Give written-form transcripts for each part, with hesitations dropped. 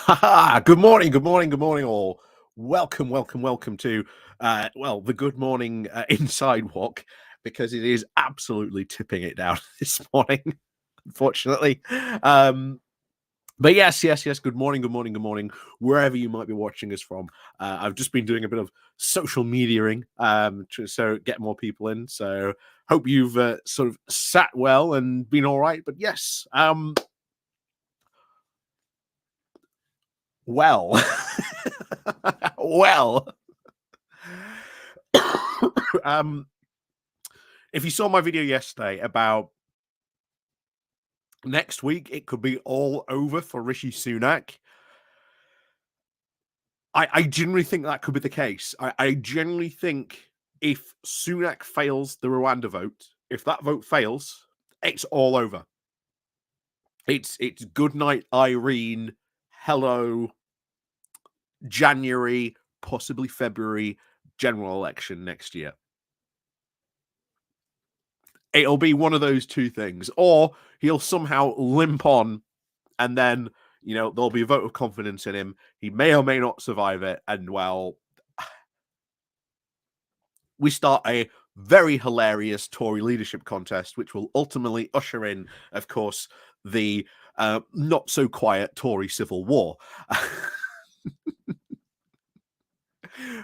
Good morning, good morning, good morning, all. Welcome, welcome, welcome to the good morning inside walk because it is absolutely tipping it down this morning, unfortunately. Um, but yes. Good morning, good morning, good morning, wherever you might be watching us from. I've just been doing a bit of social mediaing so get more people in. So hope you've sort of sat well and been all right. But yes, well, well. um, if you saw my video yesterday about next week, it could be all over for Rishi Sunak. I generally think that could be the case. I generally think if Sunak fails the Rwanda vote, if that vote fails, it's all over. It's good night, Irene. Hello, January, possibly February, general election next year. It'll be one of those two things, or he'll somehow limp on, and then there'll be a vote of confidence in him. He may or may not survive it, and we start a very hilarious Tory leadership contest, which will ultimately usher in, of course, the not so quiet Tory civil war.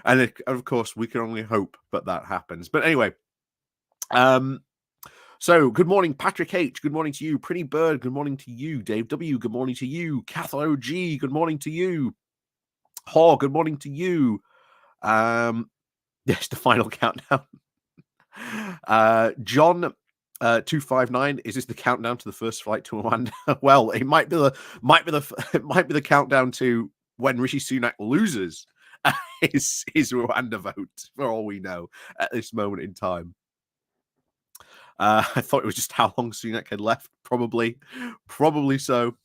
And of course, we can only hope that happens. But anyway, so good morning, Patrick H. Good morning to you. Pretty Bird, good morning to you. Dave W, good morning to you. Kath OG, good morning to you. Haw, good morning to you. Yes, the final countdown. John 259, is this the countdown to the first flight to Rwanda? Well, it might be the countdown to when Rishi Sunak loses his Rwanda vote, for all we know at this moment in time. I thought it was just how long Sunak had left. Probably so.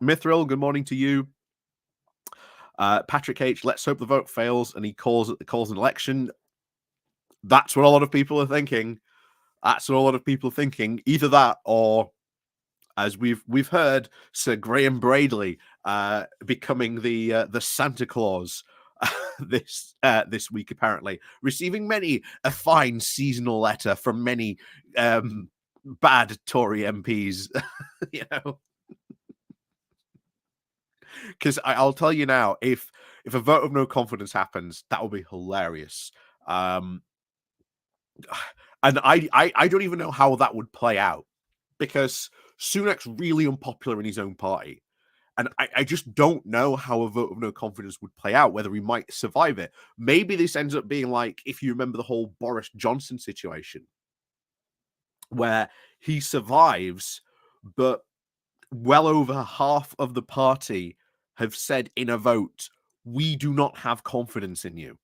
Mithril, good morning to you. Patrick H, let's hope the vote fails and he calls an election. That's what a lot of people are thinking. Either that, or as we've heard, Sir Graham Bradley becoming the Santa Claus this week, apparently receiving many a fine seasonal letter from many bad Tory MPs. Because I'll tell you now, if a vote of no confidence happens, that will be hilarious. And I don't even know how that would play out, because Sunak's really unpopular in his own party. And I just don't know how a vote of no confidence would play out, whether he might survive it. Maybe this ends up being like, if you remember the whole Boris Johnson situation, where he survives, but well over half of the party have said in a vote, we do not have confidence in you.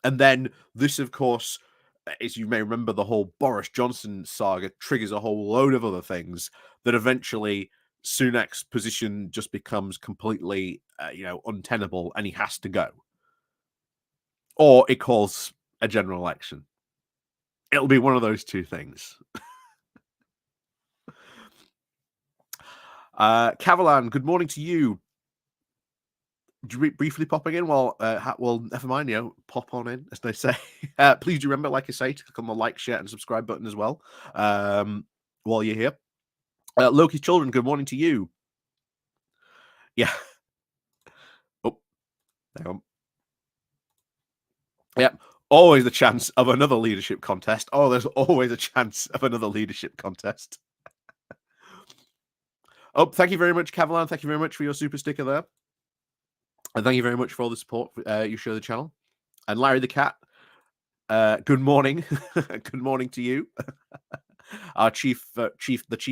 And then this, of course, as you may remember, the whole Boris Johnson saga triggers a whole load of other things that eventually Sunak's position just becomes completely, untenable, and he has to go. Or it calls a general election. It'll be one of those two things. Cavalan, good morning to you. Briefly popping in well, never mind, pop on in, as they say. Please do remember, like I say, to click on the like, share, and subscribe button as well while you're here. Loki's Children, good morning to you. Yeah. Oh, hang on. Yep. Always the chance of another leadership contest. Oh, there's always a chance of another leadership contest. Oh, thank you very much, Cavalan. Thank you very much for your super sticker there. And thank you very much for all the support you show the channel. And Larry the Cat, good morning. Good morning to you. Our chief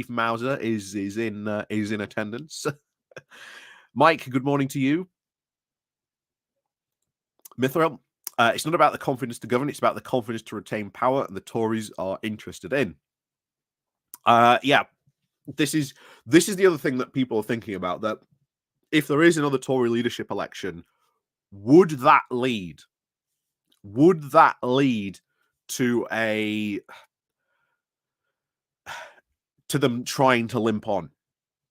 Mauser is in attendance. Mike, good morning to you. Mithril, it's not about the confidence to govern, it's about the confidence to retain power, and the Tories are interested in. Yeah, this is the other thing that people are thinking about, that if there is another Tory leadership election, would that lead to them trying to limp on?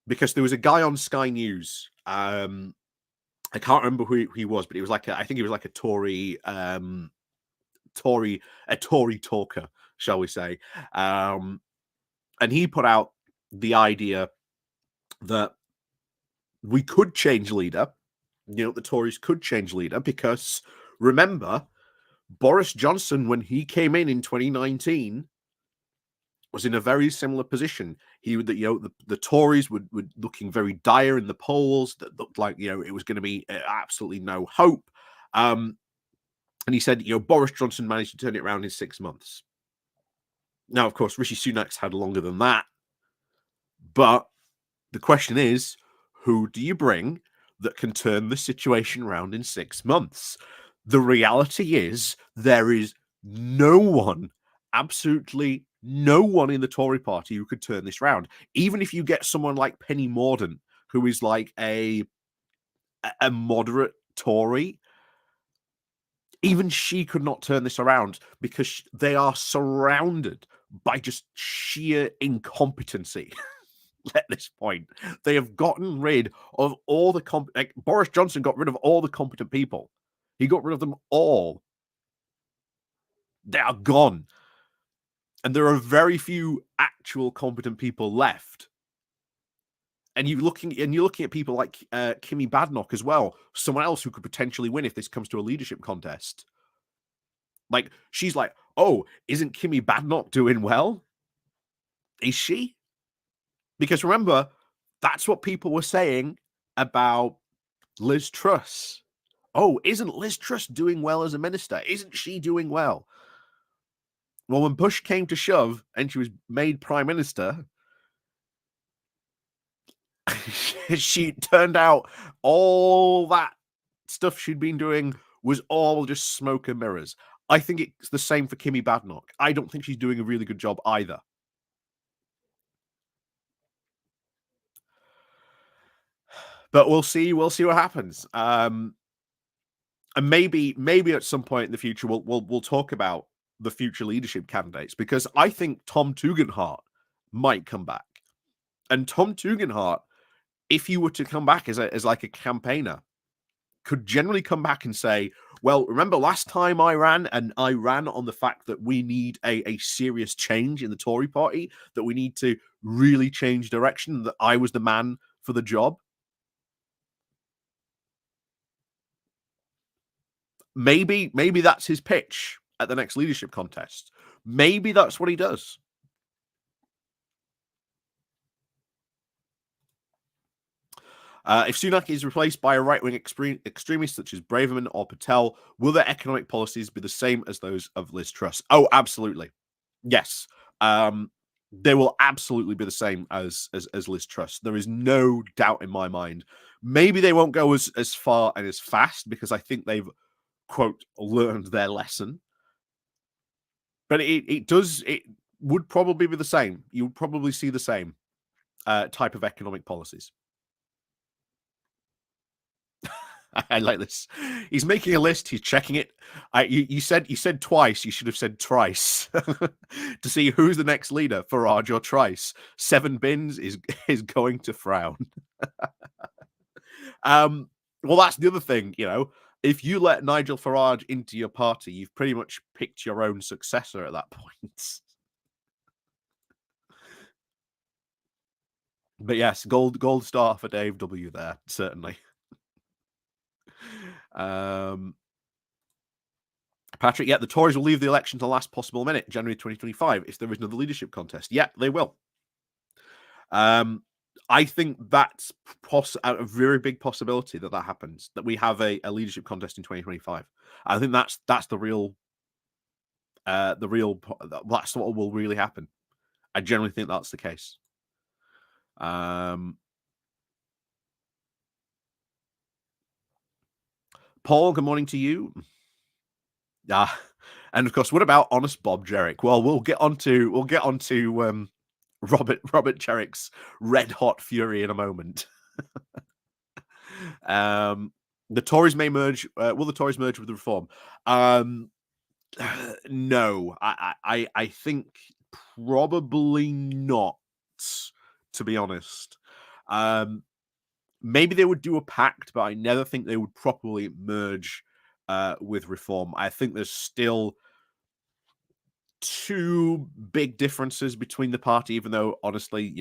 Because there was a guy on Sky News I can't remember who he was, but he was like I think he was like a Tory, Tory talker, shall we say? And he put out the idea that we could change leader. The Tories could change leader because remember, Boris Johnson, when he came in 2019, was in a very similar position. He would, the Tories were looking very dire in the polls. That looked like it was going to be absolutely no hope. And he said, Boris Johnson managed to turn it around in 6 months. Now, of course, Rishi Sunak's had longer than that. But the question is, who do you bring that can turn the situation around in 6 months? The reality is there is no one, absolutely no one in the Tory party who could turn this round. Even if you get someone like Penny Mordaunt, who is like a moderate Tory, even she could not turn this around because they are surrounded by just sheer incompetency. At this point, they have gotten rid of all the Boris Johnson got rid of all the competent people. He got rid of them all. They are gone, and there are very few actual competent people left. And you're looking at people like Kimmy Badenoch as well, someone else who could potentially win if this comes to a leadership contest. Like she's like, oh, isn't Kimmy Badenoch doing well? Is she? Because remember, that's what people were saying about Liz Truss. Oh, isn't Liz Truss doing well as a minister? Isn't she doing well? Well, when push came to shove and she was made prime minister, she turned out all that stuff she'd been doing was all just smoke and mirrors. I think it's the same for Kimmy Badenoch. I don't think she's doing a really good job either. But we'll see. We'll see what happens. And maybe at some point in the future we'll talk about the future leadership candidates, because I think Tom Tugendhat might come back. And Tom Tugendhat, if he were to come back as like a campaigner, could generally come back and say, well, remember last time I ran, and I ran on the fact that we need a serious change in the Tory party, that we need to really change direction, that I was the man for the job. Maybe that's his pitch at the next leadership contest. Maybe that's what he does. If Sunak is replaced by a right-wing extremist such as Braverman or Patel, will their economic policies be the same as those of Liz Truss? Oh, absolutely. Yes. They will absolutely be the same as Liz Truss. There is no doubt in my mind. Maybe they won't go as far and as fast because I think they've, quote, learned their lesson. But it would probably be the same. You would probably see the same type of economic policies. I like this. He's making a list. He's checking it. You said twice. You should have said trice to see who's the next leader, Farage or Trice. 7 bins is going to frown. Well, that's the other thing. If you let Nigel Farage into your party, you've pretty much picked your own successor at that point. But yes, gold star for Dave W. There, certainly. Patrick, the Tories will leave the election to the last possible minute, January 2025, if there is another leadership contest. Yeah, they will. I think that's a very big possibility that happens, that we have a leadership contest in 2025. I think that's the real, that's what will really happen. I generally think that's the case. Paul, good morning to you. And of course, what about honest Bob Jerick? Well, we'll get on to Robert Jerick's red hot fury in a moment. The Tories may merge. Will the Tories merge with the Reform? No, I think probably not. To be honest, maybe they would do a pact, but I never think they would properly merge with Reform. I think there's still two big differences between the party, even though honestly,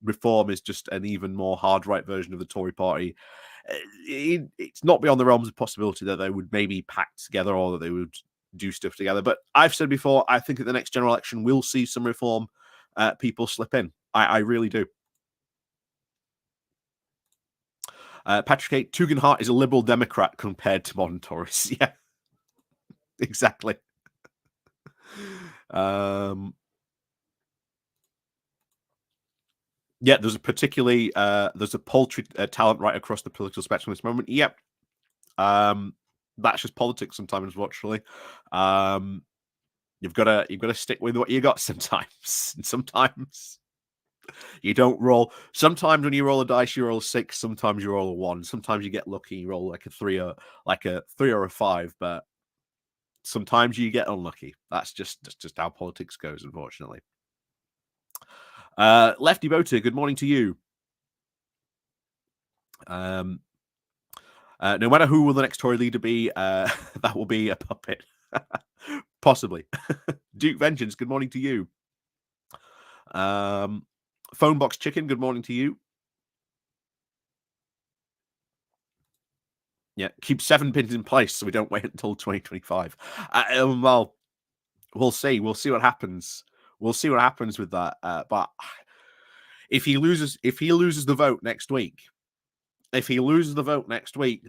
Reform is just an even more hard right version of the Tory party. It's not beyond the realms of possibility that they would maybe pact together or that they would do stuff together. But I've said before, I think at the next general election, we'll see some Reform people slip in. I really do. Patrick A. Tugendhat is a Liberal Democrat compared to modern Tories. Yeah, exactly. Yeah, there's a paltry talent right across the political spectrum at this moment. Yep. That's just politics sometimes, actually. You've got to stick with what you got sometimes. And sometimes you don't roll. Sometimes when you roll a dice, you roll a 6. Sometimes you roll a 1. Sometimes you get lucky, you roll like a 3 or a 5. But sometimes you get unlucky. That's just how politics goes, unfortunately. Lefty Boater, good morning to you. No matter who will the next Tory leader be, that will be a puppet. Possibly. Duke Vengeance, good morning to you. Phonebox Chicken, good morning to you. Yeah, keep 7 pins in place so we don't wait until 2025. Well, we'll see. We'll see what happens. We'll see what happens with that. But if he loses the vote next week,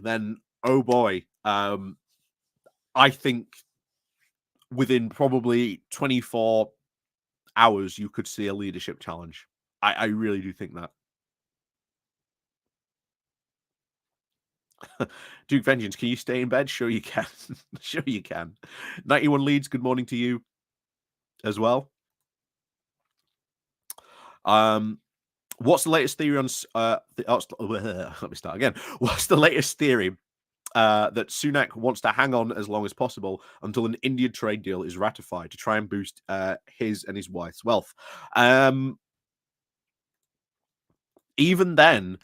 then oh boy, I think within probably 24 hours you could see a leadership challenge. I really do think that. Duke Vengeance, can you stay in bed? Sure you can. Sure you can. 91 Leeds, good morning to you as well. What's the latest theory on let me start again. What's the latest theory that Sunak wants to hang on as long as possible until an Indian trade deal is ratified to try and boost his and his wife's wealth? Even then,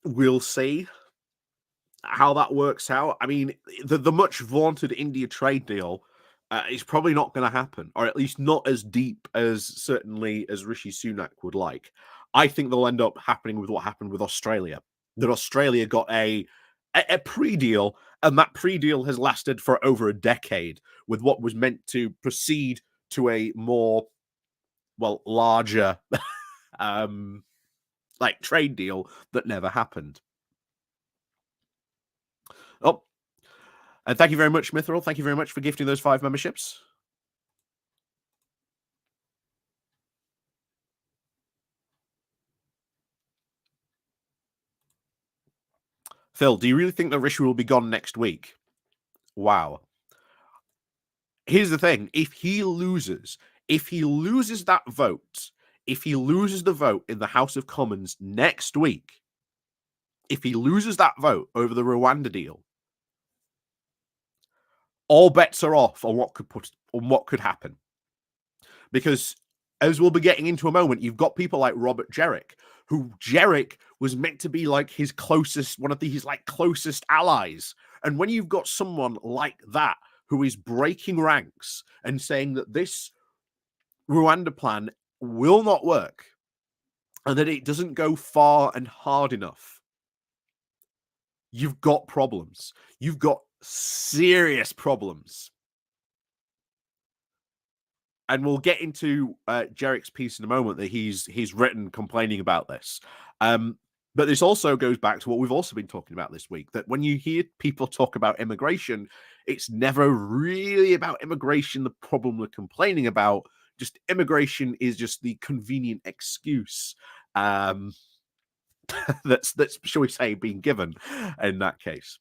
we'll see how that works out. I mean, the much vaunted India trade deal is probably not going to happen, or at least not as deep as certainly as Rishi Sunak would like. I think they'll end up happening with what happened with Australia. That Australia got a pre-deal, and that pre-deal has lasted for over a decade, with what was meant to proceed to a more, larger trade deal that never happened. Oh, and thank you very much, Mithril. Thank you very much for gifting those 5 memberships. Phil, do you really think that Rishi will be gone next week? Wow. Here's the thing. If he loses that vote, if he loses the vote in the House of Commons next week, if he loses that vote over the Rwanda deal, all bets are off on what could happen. Because as we'll be getting into a moment, you've got people like Jerick, who Jerick was meant to be like his closest, one of his closest allies. And when you've got someone like that who is breaking ranks and saying that this Rwanda plan will not work and that it doesn't go far and hard enough, you've got problems. You've got serious problems. And we'll get into Jerick's piece in a moment that he's written complaining about this. But this also goes back to what we've also been talking about this week, that when you hear people talk about immigration, it's never really about immigration, the problem we're complaining about. Just immigration is just the convenient excuse that's, shall we say, being given in that case.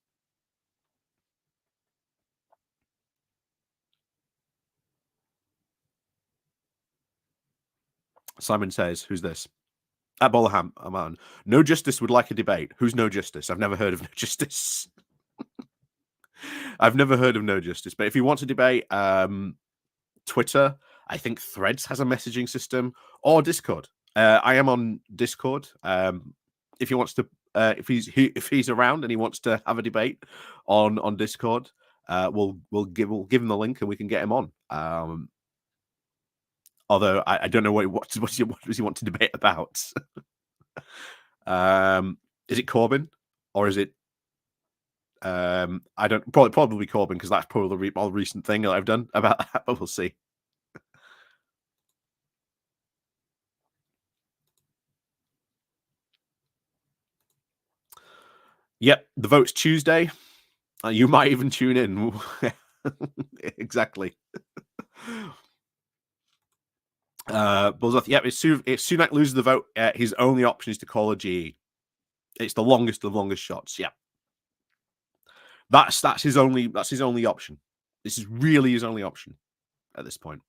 Simon says, who's this? At Bolaham, Aman. No Justice would like a debate. Who's No Justice? I've never heard of No Justice. I've never heard of No Justice. But if you want to debate, Twitter I think Threads has a messaging system, or Discord. I am on Discord. If he wants to, if he's around and he wants to have a debate on Discord, we'll give him the link and we can get him on. Although I don't know what does he want to debate about. Is it Corbyn or is it? I don't probably Corbyn, because that's probably the more recent thing that I've done about that, but we'll see. Yep, the vote's Tuesday. You might even tune in. Exactly. Buzzworth, yep, if Sunak loses the vote, his only option is to call a GE. It's the longest of longest shots. Yeah, that's his only option. This is really his only option at this point.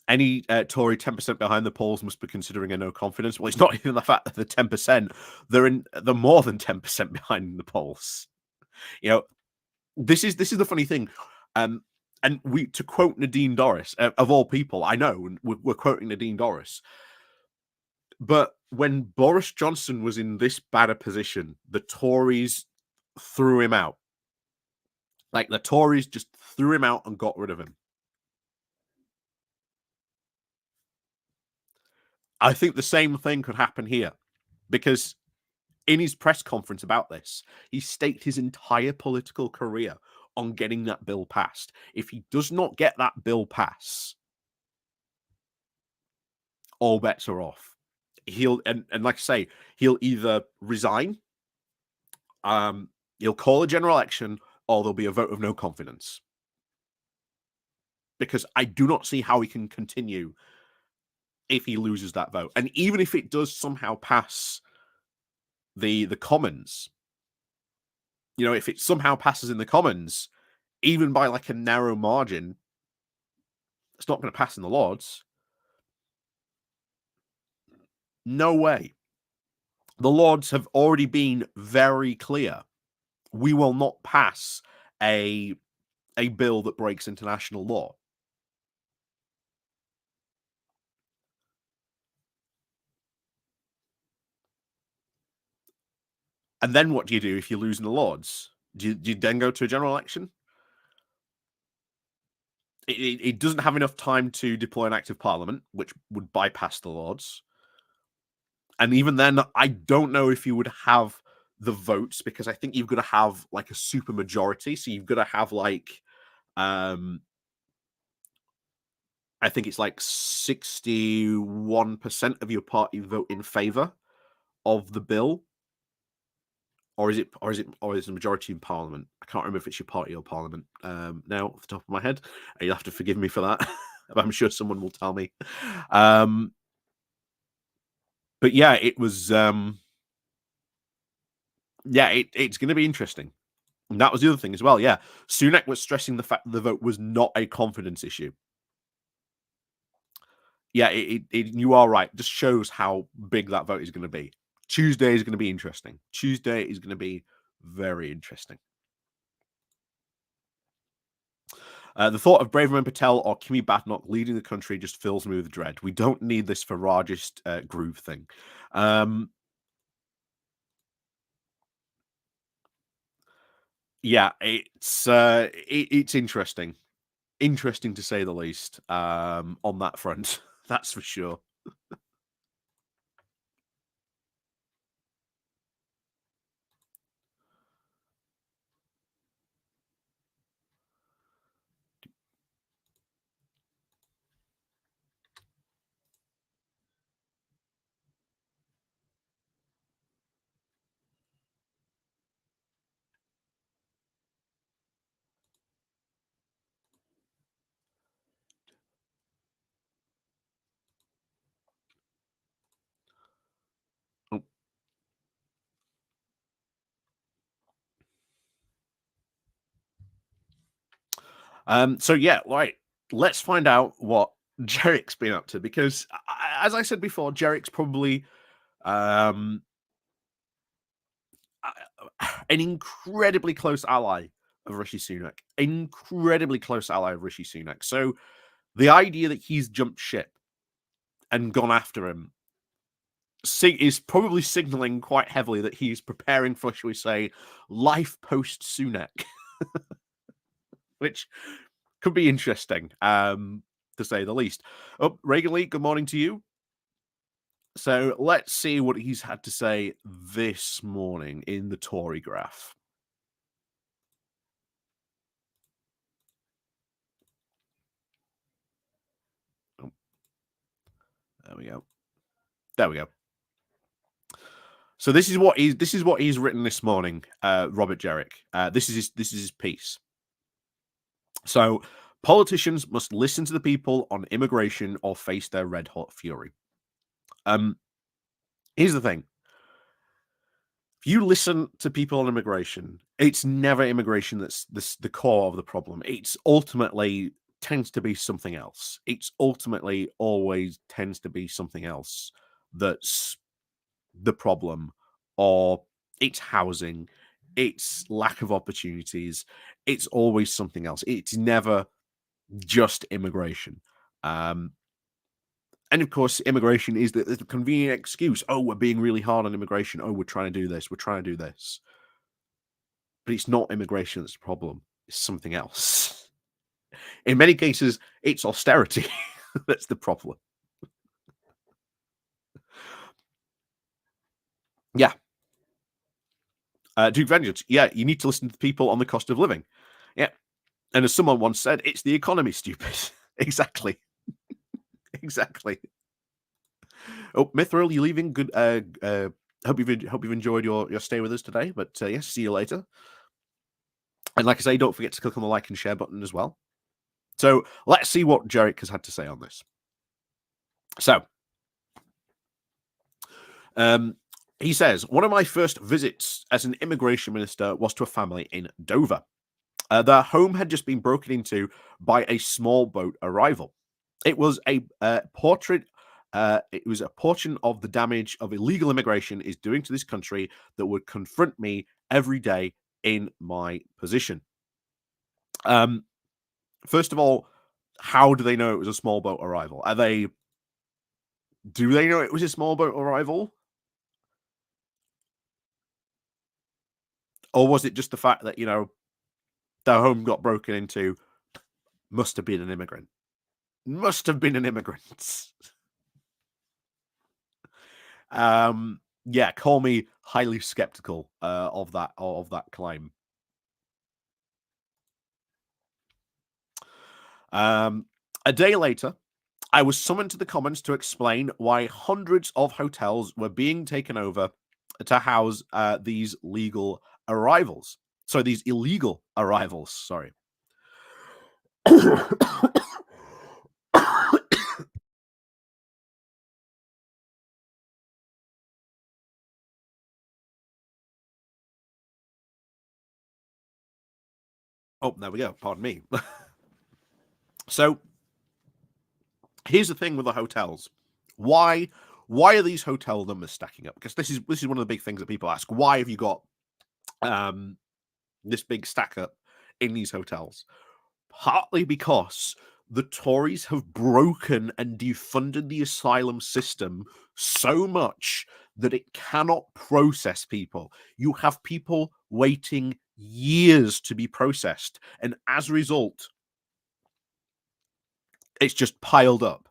Any Tory 10% behind the polls must be considering a no confidence. Well, it's not even the fact that they're 10%; they're more than 10% behind the polls. You know, this is the funny thing. And to quote Nadine Dorries, of all people, I know we're quoting Nadine Dorries, but when Boris Johnson was in this bad a position, the Tories threw him out. Like, the Tories just threw him out and got rid of him. I think the same thing could happen here, because in his press conference about this, he staked his entire political career on getting that bill passed. If he does not get that bill passed, all bets are off. He'll and like I say, he'll either resign, he'll call a general election, or there'll be a vote of no confidence. Because I do not see how he can continue if he loses that vote. And even if it does somehow pass the Commons, if it somehow passes in the Commons, even by like a narrow margin, it's not going to pass in the Lords. No way. The Lords have already been very clear. We will not pass a bill that breaks international law. And then what do you do if you lose in the Lords? Do you then go to a general election? It doesn't have enough time to deploy an active parliament, which would bypass the Lords. And even then, I don't know if you would have the votes, because I think you've got to have like a super majority. So you've got to have like, I think it's like 61% of your party vote in favor of the bill. Or is it a majority in Parliament? I can't remember if it's your party or Parliament now off the top of my head. You'll have to forgive me for that. I'm sure someone will tell me. But yeah, it was. It's going to be interesting. And that was the other thing as well. Yeah, Sunak was stressing the fact that the vote was not a confidence issue. Yeah, you are right. Just shows how big that vote is going to be. Tuesday is going to be interesting. Tuesday is going to be very interesting. The thought of Braverman Patel or Kimi Badnoch leading the country just fills me with dread. We don't need this Faragist groove thing. Yeah, it's interesting. Interesting to say the least, on that front. That's for sure. So yeah, right. Let's find out what Jerick's been up to, because as I said before, Jerick's probably an incredibly close ally of Rishi Sunak. Incredibly close ally of Rishi Sunak. So the idea that he's jumped ship and gone after him is probably signaling quite heavily that he's preparing for, shall we say, life post Sunak, which could be interesting, to say the least. Oh, Reagan Lee, good morning to you. So let's see what he's had to say this morning in the Tory graph. Oh, there we go. There we go. So this is what he's written this morning, Robert Jerick. This is his piece. So politicians must listen to the people on immigration or face their red hot fury. Here's the thing. If you listen to people on immigration, it's never immigration that's the core of the problem. It's ultimately tends to be something else. It's ultimately always tends to be something else that's the problem, or it's housing, it's lack of opportunities. It's always something else. It's never just immigration. And of course, immigration is the convenient excuse. Oh, we're being really hard on immigration. Oh, we're trying to do this. We're trying to do this. But it's not immigration that's the problem. It's something else. In many cases, it's austerity that's the problem. Yeah. Duke Vengeance. Yeah, you need to listen to people on the cost of living. Yeah. And as someone once said, it's the economy, stupid. Exactly. Exactly. Oh, Mithril, you leaving? Good. Hope you've enjoyed your stay with us today. But yes, see you later. And like I say, don't forget to click on the like and share button as well. So let's see what Jerick has had to say on this. So, he says, one of my first visits as an immigration minister was to a family in Dover. Their home had just been broken into by a small boat arrival. It was a portrait. It was a portion of the damage of illegal immigration is doing to this country that would confront me every day in my position. First of all, how do they know it was a small boat arrival? Do they know it was a small boat arrival? Or was it just the fact that, their home got broken into? Must have been an immigrant. Must have been an immigrant. Yeah, call me highly skeptical of that claim. A day later, I was summoned to the Commons to explain why hundreds of hotels were being taken over to house these legal arrivals. So these illegal arrivals, sorry. Oh, there we go. Pardon me. So here's the thing with the hotels. Why are these hotel numbers stacking up? Because this is one of the big things that people ask. Why have you got this big stack up in these hotels? Partly because the Tories have broken and defunded the asylum system so much that it cannot process people. You have people waiting years to be processed, and as a result, it's just piled up.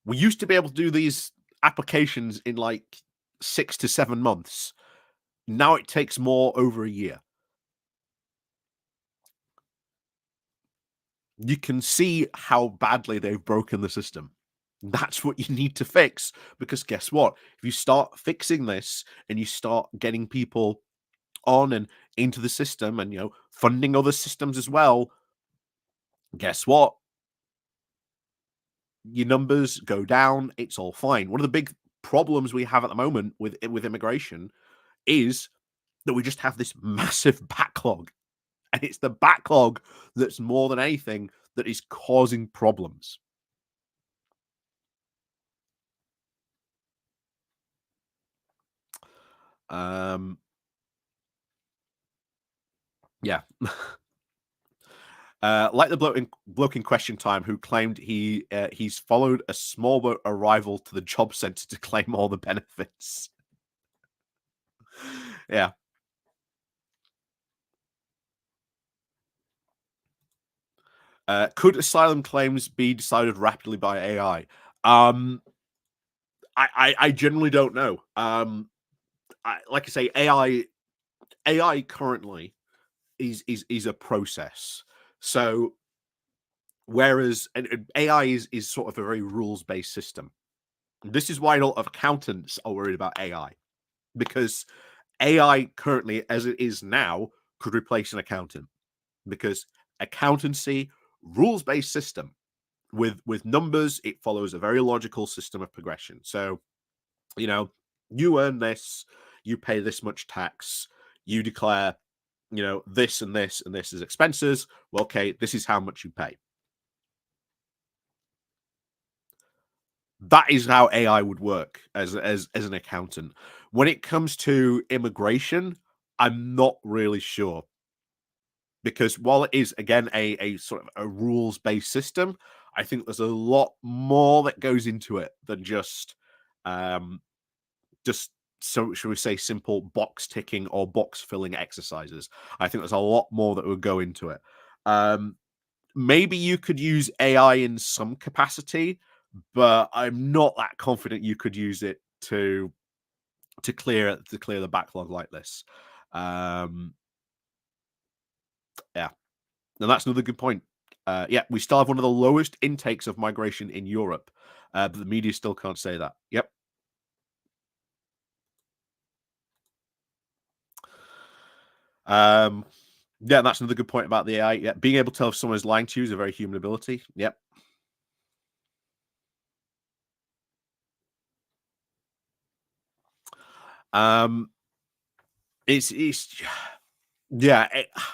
We used to be able to do these applications in like 6 to 7 months. Now it takes more over a year. You can see how badly they've broken the system. That's what you need to fix, because guess what? If you start fixing this and you start getting people on and into the system and, funding other systems as well, guess what? Your numbers go down. It's all fine. One of the big problems we have at the moment with immigration is that we just have this massive backlog. And it's the backlog that's more than anything that is causing problems. Yeah. Like the bloke in Question Time who claimed he's followed a small boat arrival to the job centre to claim all the benefits. Yeah. Could asylum claims be decided rapidly by AI? I generally don't know. Like I say, AI currently is a process. So whereas and AI is sort of a very rules based system. This is why a lot of accountants are worried about AI because AI currently, as it is now, could replace an accountant because accountancy rules based system with numbers. It follows a very logical system of progression. So you know, you earn this, you pay this much tax, you declare, this and this and this as expenses. Well, okay, this is how much you pay. That is how AI would work as an accountant. When it comes to immigration, I'm not really sure because while it is again a sort of a rules based system, I think there's a lot more that goes into it than um, just so shall we say simple box ticking or box filling exercises. I think there's a lot more that would go into it. Um, Maybe you could use AI in some capacity, but I'm not that confident you could use it to clear the backlog like this. Um, yeah, and that's another good point. Yeah, we still have one of the lowest intakes of migration in Europe, but the media still can't say that. Yep. Um, yeah, that's another good point about the AI. Yeah, being able to tell if someone is lying to you is a very human ability. Yep. Um, it's yeah.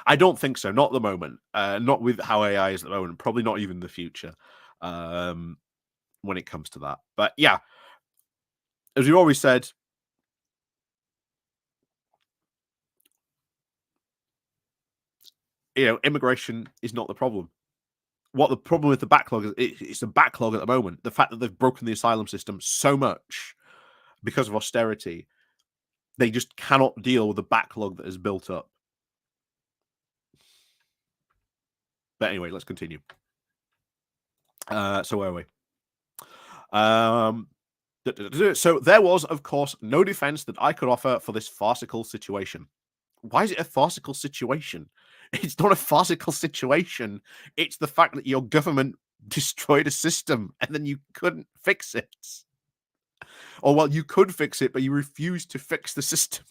I don't think so. Not at the moment. Not with how AI is at the moment. Probably not even in the future. Um, when it comes to that. But yeah, as we've always said, immigration is not the problem. What the problem with the backlog is, it's a backlog at the moment. The fact that they've broken the asylum system so much because of austerity, they just cannot deal with the backlog that is built up. But anyway, let's continue. So where are we? Um, so there was, of course, no defense that I could offer for this farcical situation. Why is it a farcical situation? It's not a farcical situation. It's the fact that your government destroyed a system and then you couldn't fix it. Or, well, you could fix it, but you refused to fix the system.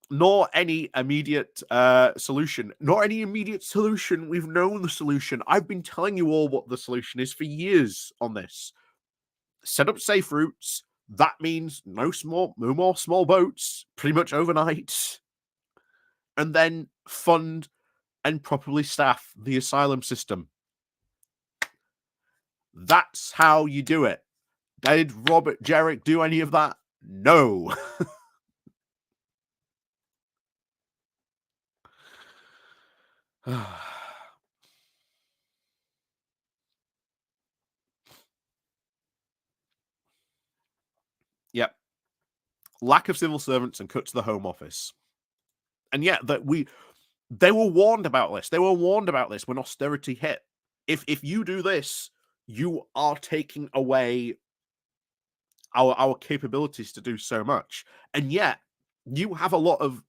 Nor any immediate solution. Nor any immediate solution. We've known the solution. I've been telling you all what the solution is for years on this. Set up safe routes. That means no more small boats, pretty much overnight. And then fund and properly staff the asylum system. That's how you do it. Did Robert Jerick do any of that? No. Yep. Lack of civil servants and cut to the Home Office. And yet they were warned about this. They were warned about this when austerity hit. If you do this, you are taking away our capabilities to do so much. And yet you have a lot of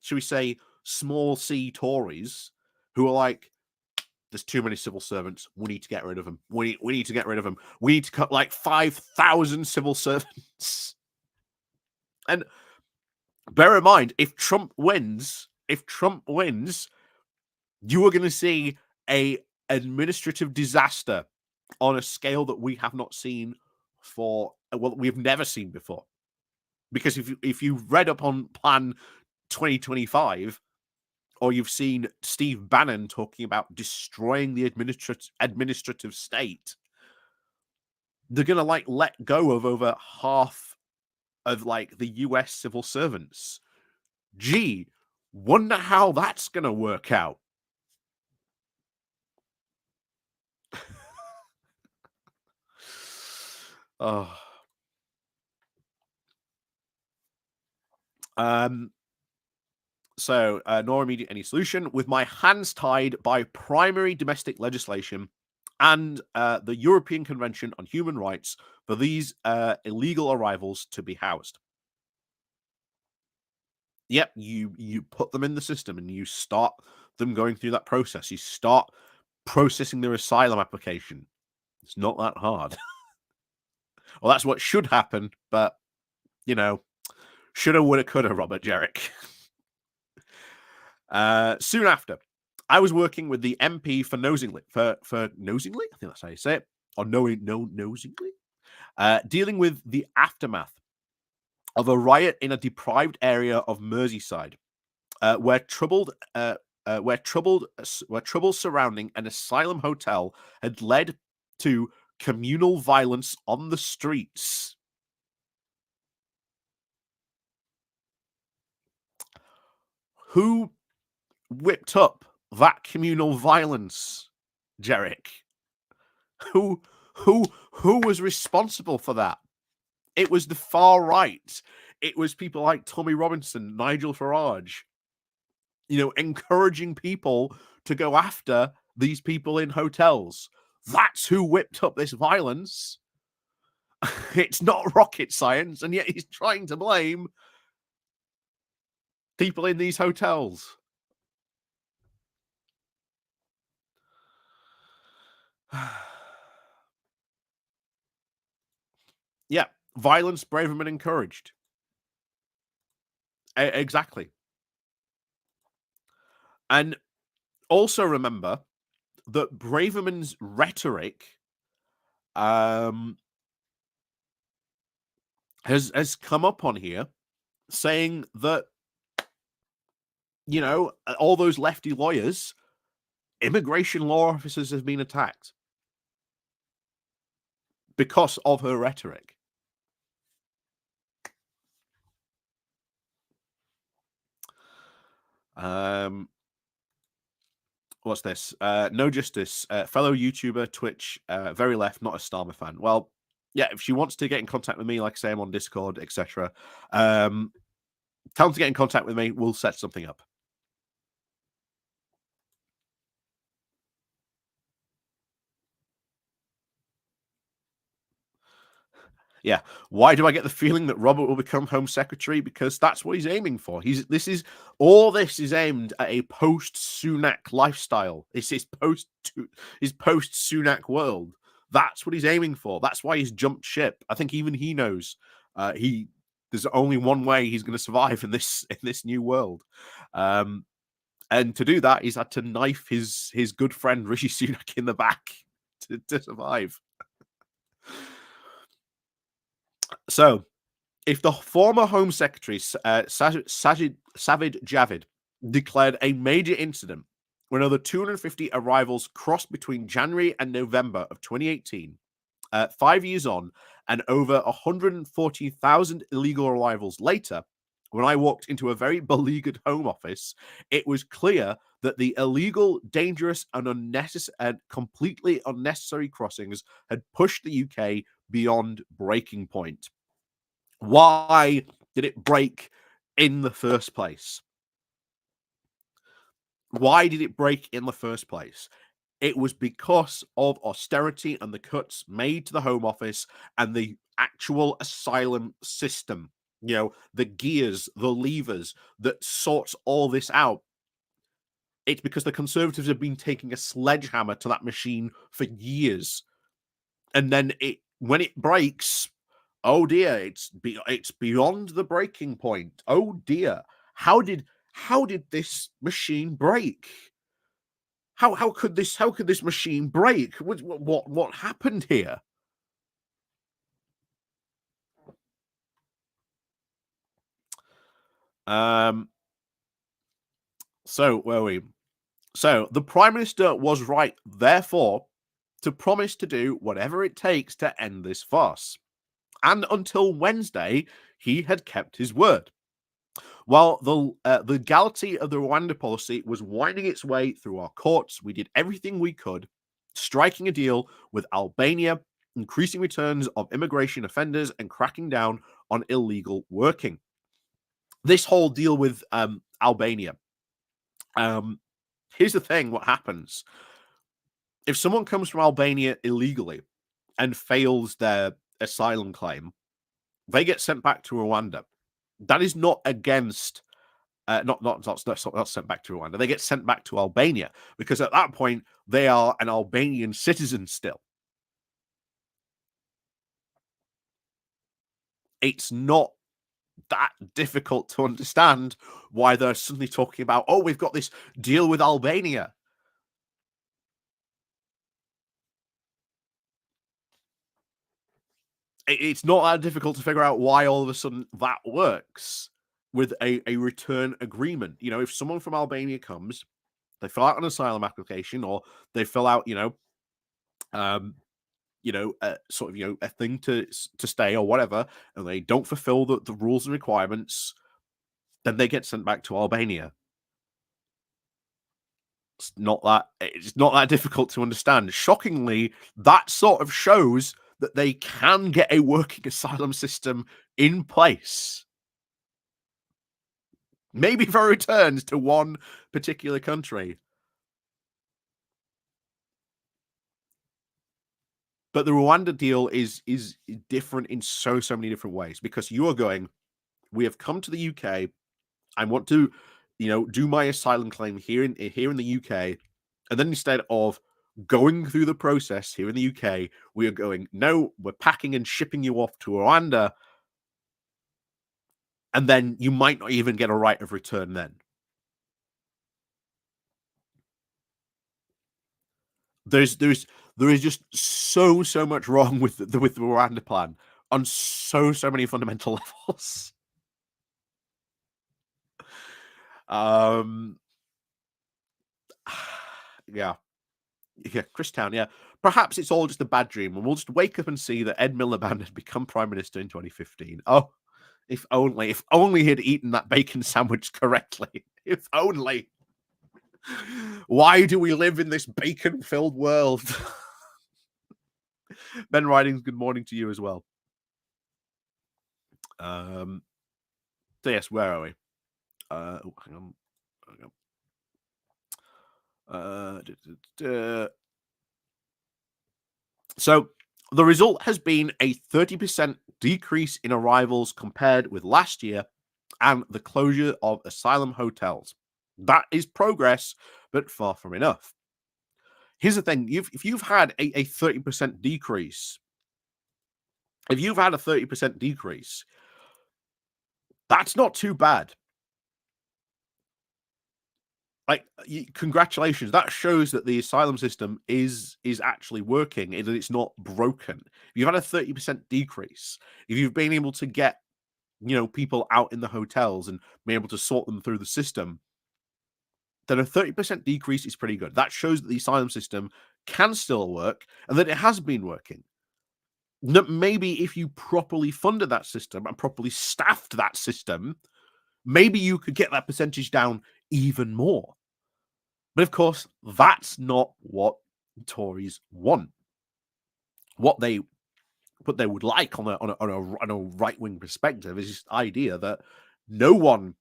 should we say small c Tories who are like, there's too many civil servants. We need to get rid of them. We need to get rid of them. We need to cut like 5,000 civil servants. And bear in mind, if Trump wins, you are going to see a administrative disaster on a scale that we have not seen we've never seen before. Because if you've read up on Plan 2025, or you've seen Steve Bannon talking about destroying the administrative state, they're gonna like let go of over half of like the US civil servants. Gee, Wonder how that's going to work out. Oh. Nor immediate any solution. With my hands tied by primary domestic legislation and the European Convention on Human Rights for these illegal arrivals to be housed. Yep, you put them in the system and you start them going through that process. You start processing their asylum application. It's not that hard. Well, that's what should happen, but you know, shoulda, woulda, coulda, Robert Jerick. Soon after, I was working with the MP for Nosingly, for Nosingly, I think that's how you say it, or Nosingly, dealing with the aftermath of a riot in a deprived area of Merseyside, where trouble surrounding an asylum hotel had led to communal violence on the streets. Who whipped up that communal violence, Jerick? Who was responsible for that? It was the far right. It was people like Tommy Robinson, Nigel Farage, encouraging people to go after these people in hotels. That's who whipped up this violence. It's not rocket science, and yet he's trying to blame people in these hotels. Yeah, violence, Braverman encouraged. Exactly. And also remember that Braverman's rhetoric has come up on here saying that, all those lefty lawyers, immigration law officers have been attacked because of her rhetoric. What's this? No Justice, fellow YouTuber, Twitch, very left, not a Starmer fan. Well, yeah, if she wants to get in contact with me, like I say, I'm on Discord, etc. Tell them to get in contact with me. We'll set something up. Yeah. Why do I get the feeling that Robert will become Home Secretary? Because that's what he's aiming for. This is aimed at a post Sunak lifestyle. It's his post Sunak world. That's what he's aiming for. That's why he's jumped ship. I think even he knows there's only one way he's going to survive in this new world. And to do that, he's had to knife his good friend Rishi Sunak in the back to survive. So, if the former Home Secretary, Sajid Javid, declared a major incident when over 250 arrivals crossed between January and November of 2018, 5 years on, and over 140,000 illegal arrivals later, when I walked into a very beleaguered Home Office, it was clear that the illegal, dangerous, and completely unnecessary crossings had pushed the UK beyond breaking point. Why did it break in the first place? Why did it break in the first place? It was because of austerity and the cuts made to the Home Office and the actual asylum system. The gears, the levers that sorts all this out. It's because the Conservatives have been taking a sledgehammer to that machine for years. And then when it breaks, oh dear, it's beyond the breaking point. Oh dear. How did this machine break? How could this machine break? What happened here? So where were we? So the Prime Minister was right, therefore, to promise to do whatever it takes to end this farce. And until Wednesday, he had kept his word. While the legality of the Rwanda policy was winding its way through our courts, we did everything we could, striking a deal with Albania, increasing returns of immigration offenders, and cracking down on illegal working. This whole deal with Albania. Here's the thing: what happens if someone comes from Albania illegally and fails their asylum claim? They get sent back to Rwanda. That is not against not sent back to Rwanda. They get sent back to Albania because at that point they are an Albanian citizen still. It's not that difficult to understand why they're suddenly talking about, oh, we've got this deal with Albania. It's not that difficult to figure out why all of a sudden that works with a return agreement. You know, if someone from Albania comes, they fill out an asylum application or they fill out, sort of, a thing to stay or whatever, and they don't fulfill the rules and requirements, then they get sent back to Albania. It's not that difficult to understand. Shockingly, that sort of shows that they can get a working asylum system in place. Maybe for returns to one particular country. But the Rwanda deal is different in so many different ways because you are going, we have come to the UK. I want to, do my asylum claim here in the UK, and then instead of going through the process here in the UK, we are going, no, we're packing and shipping you off to Rwanda, and then you might not even get a right of return then. There is just so much wrong with the Rwanda plan on so many fundamental levels. Um, yeah, Christown, yeah. Perhaps it's all just a bad dream, and we'll just wake up and see that Ed Miliband had become prime minister in 2015. Oh, if only he'd eaten that bacon sandwich correctly. If only. Why do we live in this bacon-filled world? Ben Ridings, good morning to you as well. So yes, where are we? Hang on. So the result has been a 30% decrease in arrivals compared with last year and the closure of asylum hotels. That is progress, but far from enough. Here's the thing: if you've had a 30% decrease, that's not too bad. Like, congratulations! That shows that the asylum system is actually working and it's not broken. If you've had a 30% decrease, if you've been able to get people out in the hotels and be able to sort them through the system, then a 30% decrease is pretty good. That shows that the asylum system can still work and that it has been working. That maybe if you properly funded that system and properly staffed that system, maybe you could get that percentage down even more. But of course, that's not what Tories want. What they would like on a right wing perspective is this idea that no one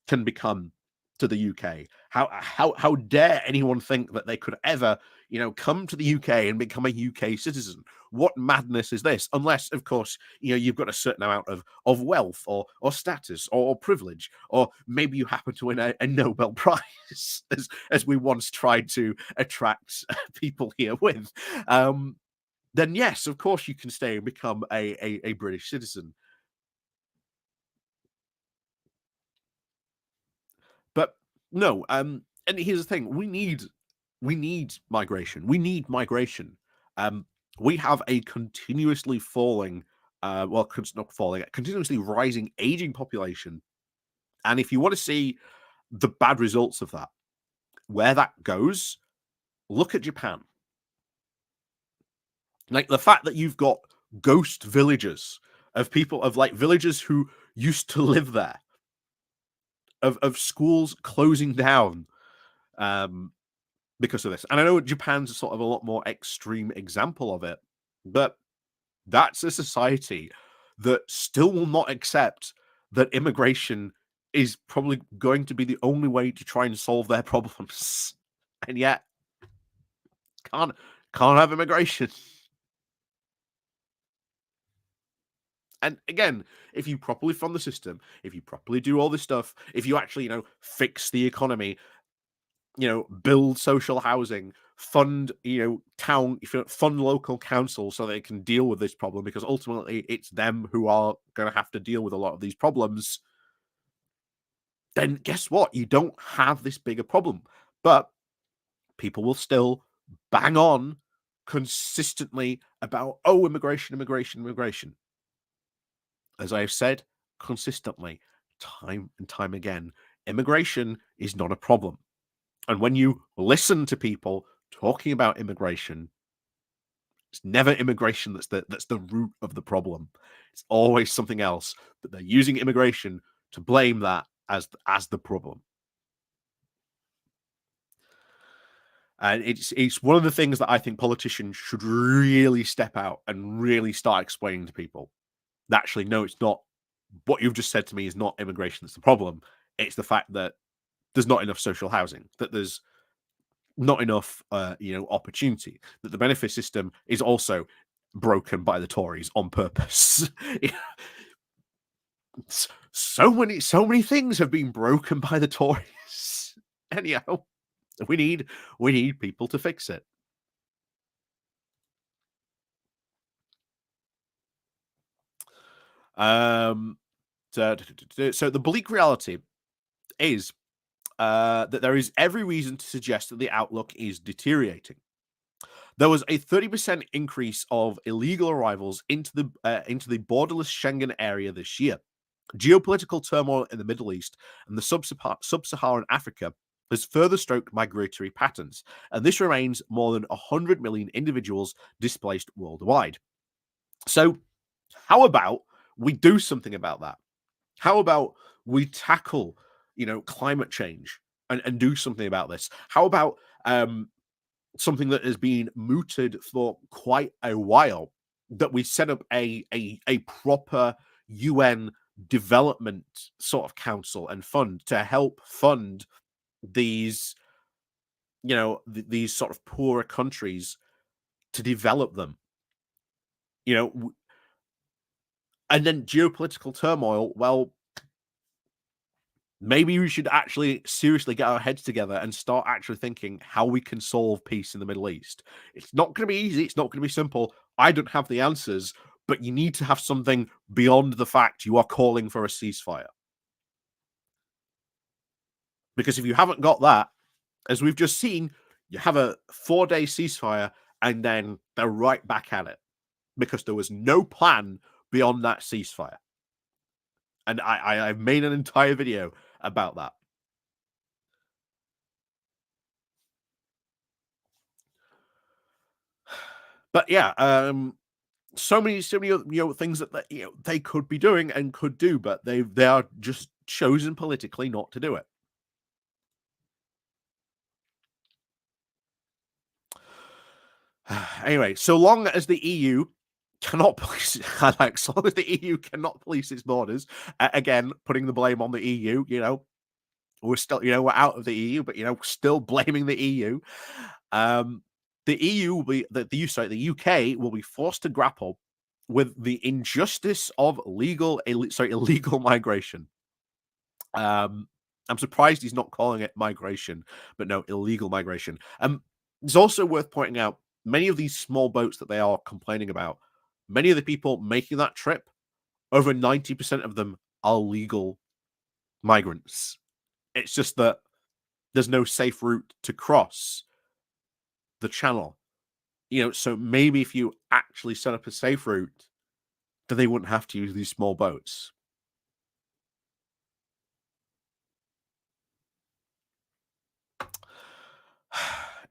can become to the UK. How dare anyone think that they could ever, come to the UK and become a UK citizen? What madness is this? Unless, of course, you've got a certain amount of wealth or status or privilege, or maybe you happen to win a Nobel Prize, as we once tried to attract people here with. Then yes, of course, you can stay and become a British citizen. But no, and here's the thing: we need migration. We need migration. We have a continuously falling, not falling, continuously rising, aging population. And if you want to see the bad results of that, where that goes, look at Japan. Like the fact that you've got ghost villages of people, of like villagers who used to live there, of schools closing down because of this. And I know Japan's sort of a lot more extreme example of it, but that's a society that still will not accept that immigration is probably going to be the only way to try and solve their problems. And yet can't have immigration. And again, if you properly fund the system, if you properly do all this stuff, if you actually, fix the economy, build social housing, fund, fund local councils so they can deal with this problem, because ultimately it's them who are going to have to deal with a lot of these problems, then guess what? You don't have this bigger problem. But people will still bang on consistently about, immigration. As I've said consistently, time and time again, immigration is not a problem. And when you listen to people talking about immigration, it's never immigration that's the root of the problem. It's always something else, but they're using immigration to blame that as the problem. And it's one of the things that I think politicians should really step out and really start explaining to people. That actually, no, it's not. What you've just said to me is not immigration that's the problem. It's the fact that there's not enough social housing, that there's not enough, opportunity, that the benefit system is also broken by the Tories on purpose. so many things have been broken by the Tories. Anyhow, we need people to fix it. So the bleak reality is that there is every reason to suggest that the outlook is deteriorating. There was a 30% increase of illegal arrivals into the borderless Schengen area this year. Geopolitical turmoil in the Middle East and the sub-Saharan Africa has further stroked migratory patterns, and this remains more than 100 million individuals displaced worldwide. So, how about we do something about that? How about we tackle, climate change and do something about this? How about something that has been mooted for quite a while, that we set up a proper UN development sort of council and fund to help fund these, these sort of poorer countries, to develop them, and then geopolitical turmoil. Well, maybe we should actually seriously get our heads together and start actually thinking how we can solve peace in the Middle East. It's not going to be easy. It's not going to be simple. I don't have the answers, but you need to have something beyond the fact you are calling for a ceasefire. Because if you haven't got that, as we've just seen, you have a 4-day ceasefire and then they're right back at it, because there was no plan beyond that ceasefire. And I've made an entire video about that. But yeah, so many things that they could be doing and could do, but they are just chosen politically not to do it. Anyway, so long as the EU cannot police, Alex, so long as the EU cannot police its borders, again, putting the blame on the EU, we're still, we're out of the EU, but still blaming the EU. The EU will be the UK will be forced to grapple with the injustice of illegal migration. I'm surprised he's not calling it migration, but no, illegal migration. It's also worth pointing out, many of these small boats that they are complaining about, many of the people making that trip, over 90% of them are legal migrants. It's just that there's no safe route to cross the channel. So maybe if you actually set up a safe route, then they wouldn't have to use these small boats.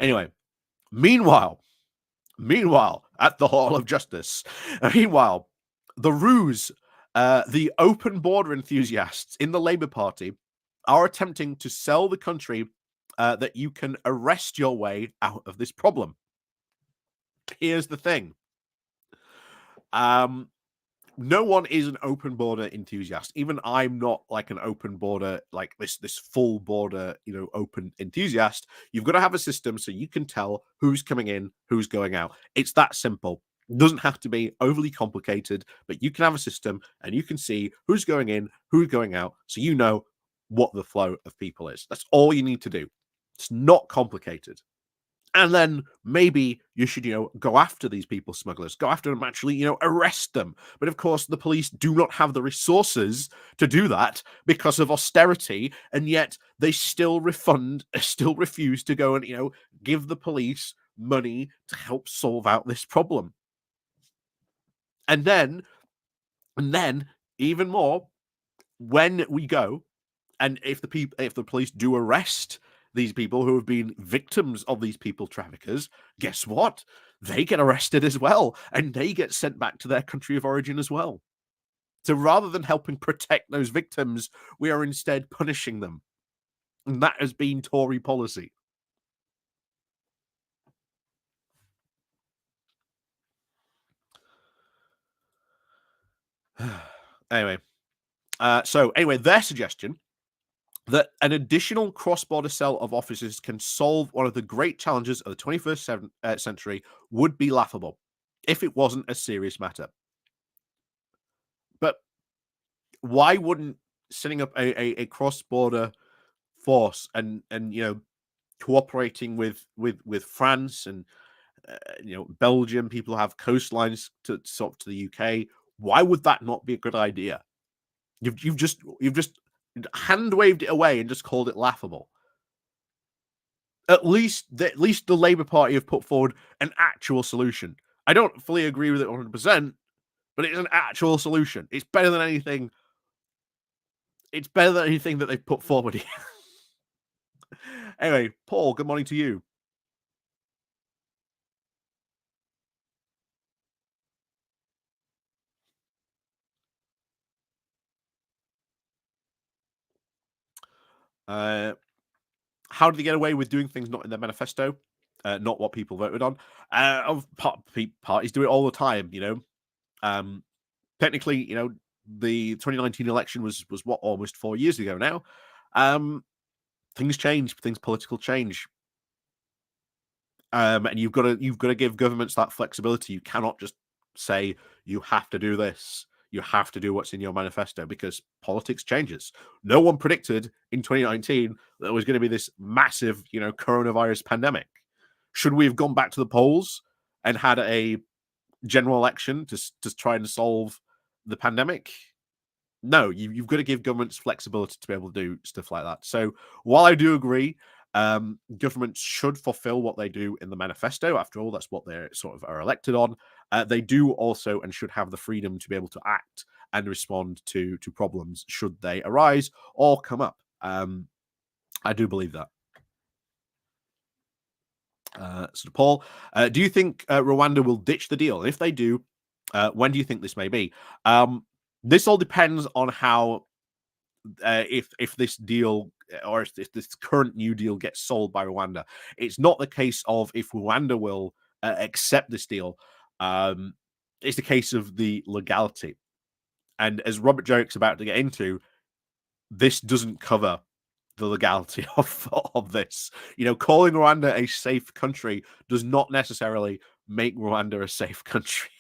Anyway, meanwhile, at the Hall of Justice, the ruse, the open border enthusiasts in the Labour Party are attempting to sell the country that you can arrest your way out of this problem. Here's the thing. No one is an open border enthusiast. Even I'm not like an open border, like this full border, open enthusiast. You've got to have a system so you can tell who's coming in, who's going out. It's that simple. It doesn't have to be overly complicated, but you can have a system and you can see who's going in, who's going out, so you know what the flow of people is. That's all you need to do. It's not complicated. And then maybe you should, go after these people smugglers, go after them, actually, arrest them. But of course, the police do not have the resources to do that because of austerity, and yet they still refuse to go and, give the police money to help solve out this problem. And then, even more, when we go, and if the police do arrest these people who have been victims of these people traffickers, guess what? They get arrested as well, and they get sent back to their country of origin as well. So rather than helping protect those victims, we are instead punishing them. And that has been Tory policy. Anyway, their suggestion that an additional cross-border cell of officers can solve one of the great challenges of the 21st century would be laughable if it wasn't a serious matter. But why wouldn't setting up a cross-border force and cooperating with France and Belgium, people have coastlines to the UK. Why would that not be a good idea? You've just hand waved it away and just called it laughable. At least the Labour Party have put forward an actual solution. I don't fully agree with it 100%, but it's an actual solution. It's better than anything. It's better than anything that they've put forward here. Anyway, Paul, good morning to you. How did they get away with doing things not in their manifesto? Not what people voted on. Parties do it all the time, Technically, the 2019 election was what, almost 4 years ago now. Things change, political change. And you've got to give governments that flexibility. You cannot just say you have to do this. You have to do what's in your manifesto, because politics changes. No one predicted in 2019 that there was going to be this massive, coronavirus pandemic. Should we have gone back to the polls and had a general election to try and solve the pandemic? No, you've got to give governments flexibility to be able to do stuff like that. So while I do agree, governments should fulfill what they do in the manifesto. After all, that's what they sort of are elected on. They do also and should have the freedom to be able to act and respond to problems should they arise or come up. I do believe that. So, Paul, do you think Rwanda will ditch the deal? And if they do, when do you think this may be? This all depends on how, if this deal, or if this current new deal gets sold by Rwanda. It's not the case of if Rwanda will accept this deal. It's the case of the legality. And as Robert Jerick's about to get into, this doesn't cover the legality of this. Calling Rwanda a safe country does not necessarily make Rwanda a safe country.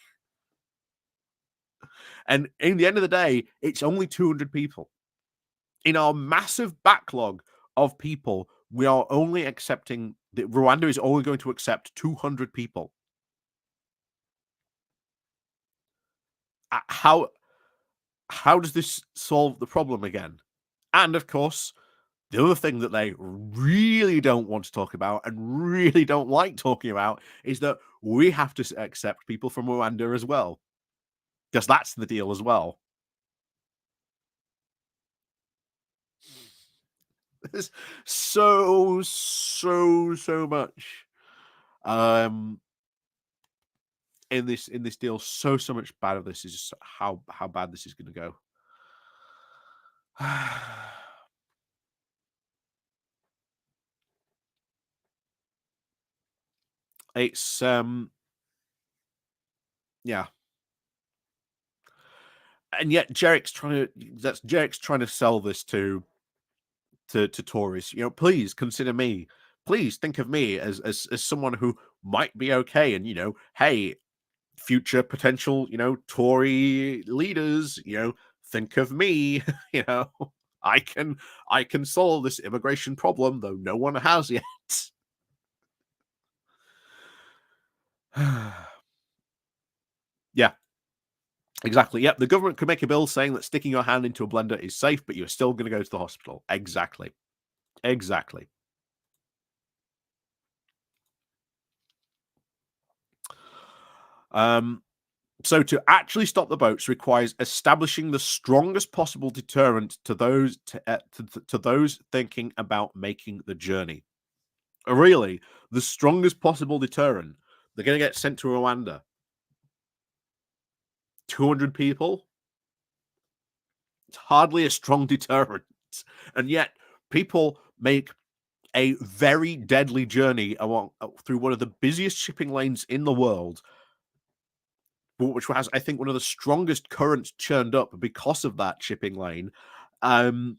And in the end of the day, it's only 200 people. In our massive backlog of people, we are only accepting that Rwanda is only going to accept 200 people. How does this solve the problem again? And of course, the other thing that they really don't want to talk about and really don't like talking about is that we have to accept people from Rwanda as well, because that's the deal as well. There's so much in this deal. So much bad of this is just how bad this is going to go. It's yeah. And yet Jerick's trying to sell this to Tories. Please consider me. Please think of me as someone who might be okay. And hey, future potential, Tory leaders, think of me. you know, I can solve this immigration problem, though no one has yet. Yeah, exactly. Yep, the government could make a bill saying that sticking your hand into a blender is safe, but you're still going to go to the hospital. Exactly. Exactly. Um, so to actually stop the boats requires establishing the strongest possible deterrent to those thinking about making the journey. Really, the strongest possible deterrent. They're going to get sent to Rwanda. 200 people. It's hardly a strong deterrent, and yet people make a very deadly journey through one of the busiest shipping lanes in the world, which has, I think, one of the strongest currents churned up because of that shipping lane. Um,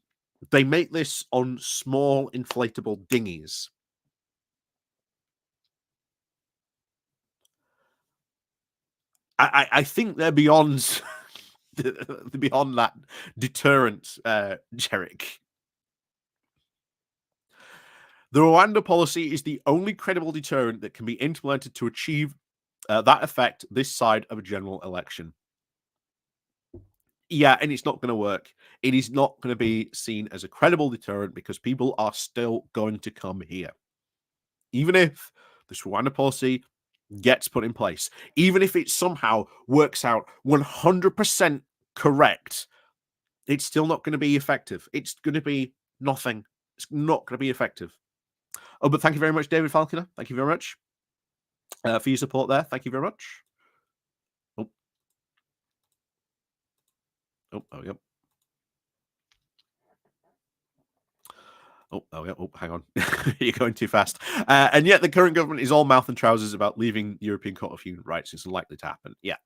they make this on small inflatable dinghies. I think they're beyond beyond that deterrent, Jerick. The Rwanda policy is the only credible deterrent that can be implemented to achieve that effect this side of a general election. Yeah, and it's not going to work. It is not going to be seen as a credible deterrent because people are still going to come here. Even if this Rwanda policy gets put in place, even if it somehow works out 100% correct, it's still not going to be effective. It's going to be nothing. It's not going to be effective. Oh, but thank you very much, David Falconer. Thank you very much for your support there. Thank you very much. Oh, oh, yep. Oh, yeah. Oh, hang on. You're going too fast. And yet the current government is all mouth and trousers about leaving the European Court of Human Rights. It's unlikely to happen. Yeah.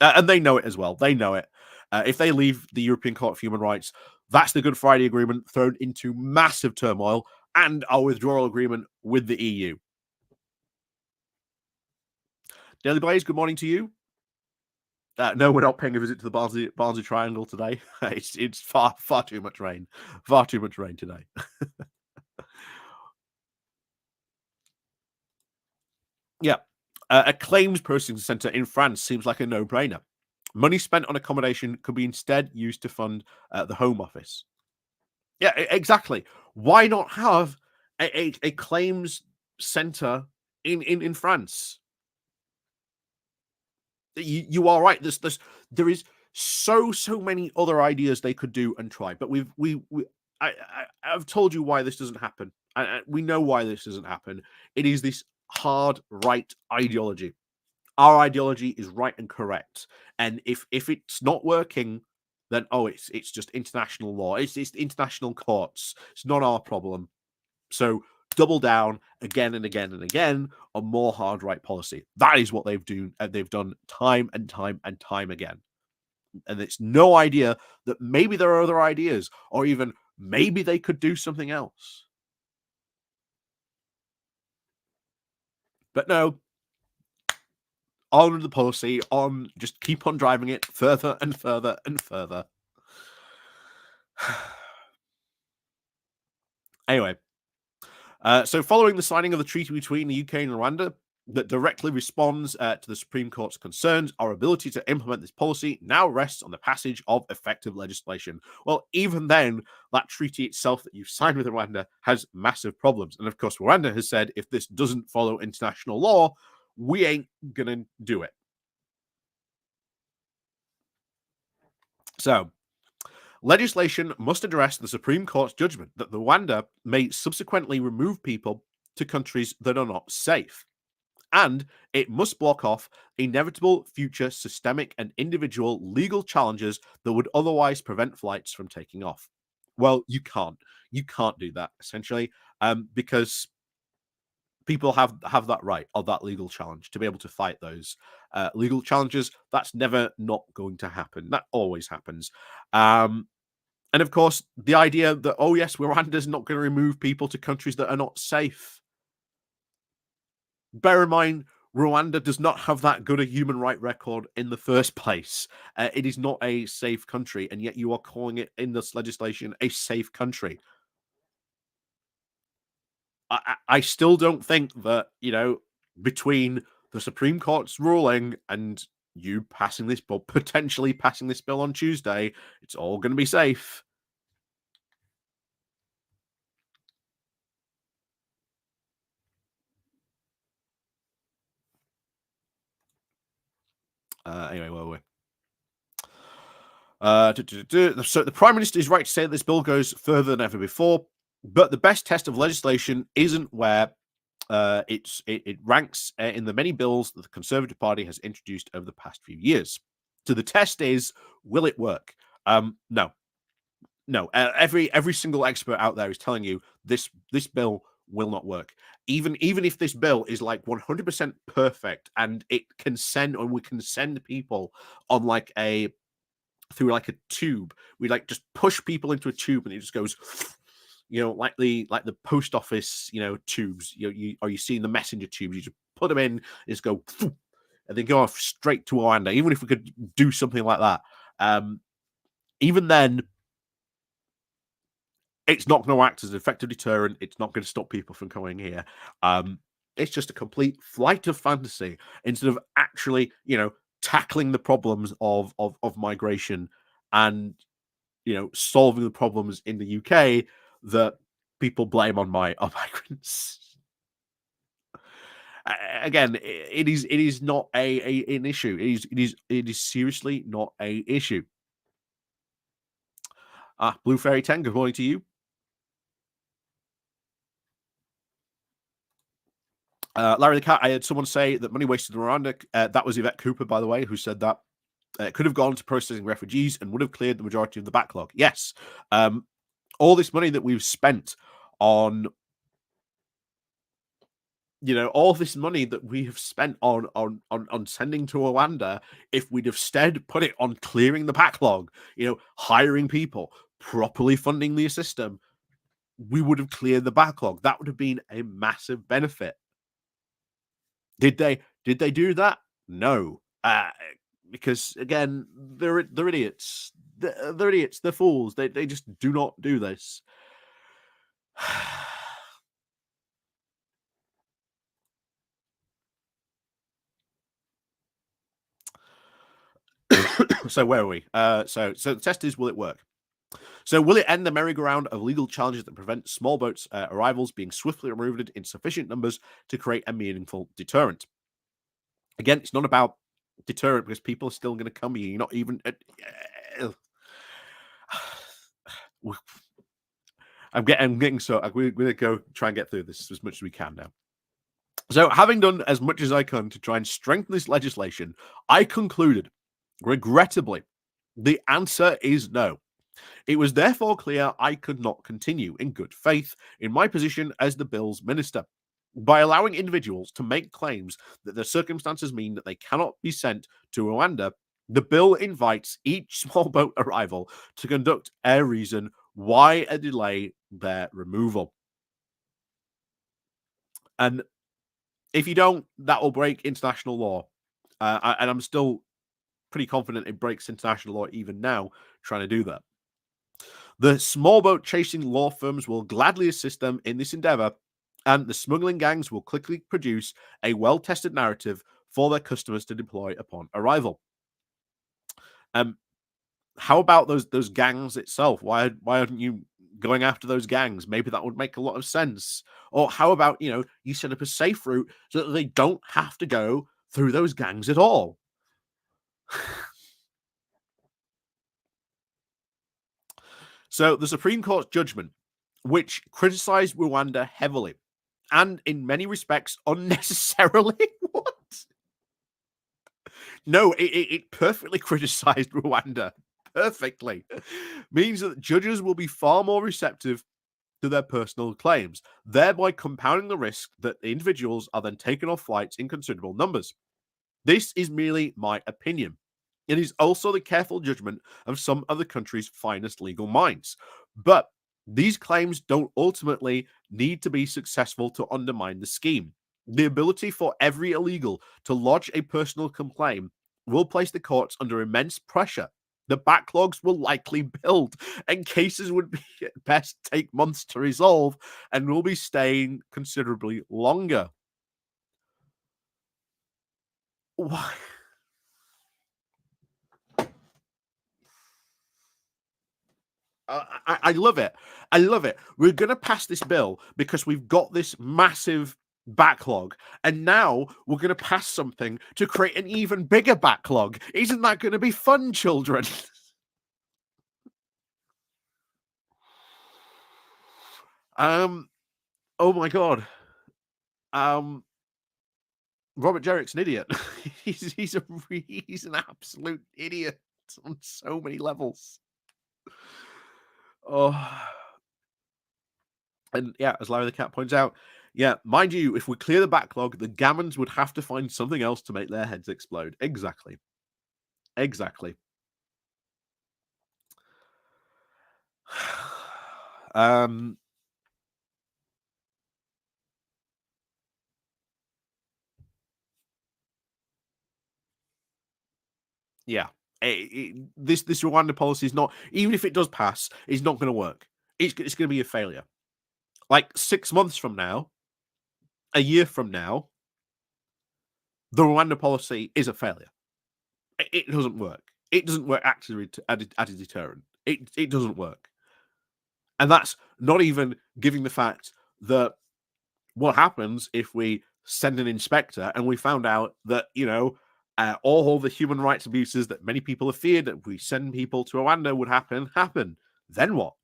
And they know it as well. They know it. If they leave the European Court of Human Rights, that's the Good Friday Agreement thrown into massive turmoil and our withdrawal agreement with the EU. Daily Blaze, good morning to you. No, we're not paying a visit to the Barnsley Triangle today. It's far too much rain. Far too much rain today. Yeah. A claims processing center in France seems like a no-brainer. Money spent on accommodation could be instead used to fund the Home Office. Yeah, exactly. Why not have a claims center in France? You are right. There is so many other ideas they could do and try, but I've told you why this doesn't happen. We know why this doesn't happen. It is this hard right ideology. Our ideology is right and correct, and if it's not working, then it's just international law. It's international courts. It's not our problem. So double down again and again and again on more hard right policy. That is what they've done time and time and time again. And it's no idea that maybe there are other ideas, or even maybe they could do something else. But no, on the policy, just keep on driving it further and further and further. Anyway, so following the signing of the treaty between the UK and Rwanda that directly responds to the Supreme Court's concerns, our ability to implement this policy now rests on the passage of effective legislation. Well, even then, that treaty itself that you've signed with Rwanda has massive problems. And of course, Rwanda has said if this doesn't follow international law, we ain't going to do it. So, legislation must address the Supreme Court's judgment that Rwanda may subsequently remove people to countries that are not safe. And it must block off inevitable future systemic and individual legal challenges that would otherwise prevent flights from taking off. Well, you can't. You can't do that, essentially, because People have that right, or that legal challenge, to be able to fight those legal challenges. That's never not going to happen. That always happens. And of course, the idea that, oh yes, Rwanda's not going to remove people to countries that are not safe. Bear in mind, Rwanda does not have that good a human right record in the first place. It is not a safe country, and yet you are calling it in this legislation a safe country. I still don't think that, between the Supreme Court's ruling and you passing this bill, potentially passing this bill on Tuesday, it's all going to be safe. Anyway, where were we? So the Prime Minister is right to say that this bill goes further than ever before, but the best test of legislation isn't where it ranks in the many bills that the Conservative Party has introduced over the past few years. So the test is, will it work? No. Every single expert out there is telling you this bill will not work. Even if this bill is like 100% perfect and it can send, or we can send people on through like a tube. We like just push people into a tube and it just goes, like the post office, tubes. Or you see the messenger tubes. You just put them in, just go, and they go off straight to Rwanda. Even if we could do something like that, even then, it's not going to act as an effective deterrent. It's not going to stop people from coming here. It's just a complete flight of fantasy instead of actually, tackling the problems of migration and, solving the problems in the UK that people blame on migrants. Again, it is not an issue. It is seriously not a issue. Blue Fairy 10, good morning to you. Larry the Cat, I had someone say that money wasted in Rwanda. That was Yvette Cooper, by the way, who said that. Could have gone to processing refugees and would have cleared the majority of the backlog. Yes. All this money that we've spent on, all this money that we have spent on sending to Rwanda, if we'd have instead put it on clearing the backlog, hiring people, properly funding the system, we would have cleared the backlog. That would have been a massive benefit. Did they do that? No. Because again, they're idiots. They're idiots. They're fools. They just do not do this. So where are we? So the test is, will it work? So will it end the merry-go-round of legal challenges that prevent small boats' arrivals being swiftly removed in sufficient numbers to create a meaningful deterrent? Again, it's not about deterrent because people are still going to come here. You're not even. I'm getting so. We're going to go try and get through this as much as we can now. So, having done as much as I can to try and strengthen this legislation, I concluded, regrettably, the answer is no. It was therefore clear I could not continue in good faith in my position as the bill's minister. By allowing individuals to make claims that their circumstances mean that they cannot be sent to Rwanda, the bill invites each small boat arrival to conduct a reason why a delay their removal. And if you don't, that will break international law. And I'm still pretty confident it breaks international law even now trying to do that. The small boat chasing law firms will gladly assist them in this endeavor, and the smuggling gangs will quickly produce a well-tested narrative for their customers to deploy upon arrival. How about those gangs itself? Why aren't you going after those gangs? Maybe that would make a lot of sense. Or how about, you set up a safe route so that they don't have to go through those gangs at all? So the Supreme Court's judgment, which criticized Rwanda heavily and in many respects unnecessarily, what? No, it perfectly criticized Rwanda. Perfectly. Means that judges will be far more receptive to their personal claims, thereby compounding the risk that individuals are then taken off flights in considerable numbers. This is merely my opinion. It is also the careful judgment of some of the country's finest legal minds. But these claims don't ultimately need to be successful to undermine the scheme. The ability for every illegal to lodge a personal complaint will place the courts under immense pressure. The backlogs will likely build, and cases would be at best take months to resolve and will be staying considerably longer. Why? I love it. I love it. We're going to pass this bill because we've got this massive backlog, and now we're going to pass something to create an even bigger backlog. Isn't that going to be fun, children? Oh my god. Robert Jerick's an idiot. he's an absolute idiot on so many levels. Oh. And yeah, as Larry the Cat points out, yeah, mind you, if we clear the backlog, the Gammons would have to find something else to make their heads explode. Exactly. Exactly. um, yeah. This Rwanda policy is not, even if it does pass, it's not going to work. It's going to be a failure. Like 6 months from now, a year from now, the Rwanda policy is a failure. It doesn't work. It doesn't work actually as a deterrent. It doesn't work. And that's not even giving the fact that what happens if we send an inspector and we found out that, all the human rights abuses that many people have feared that we send people to Rwanda would happen. Then what?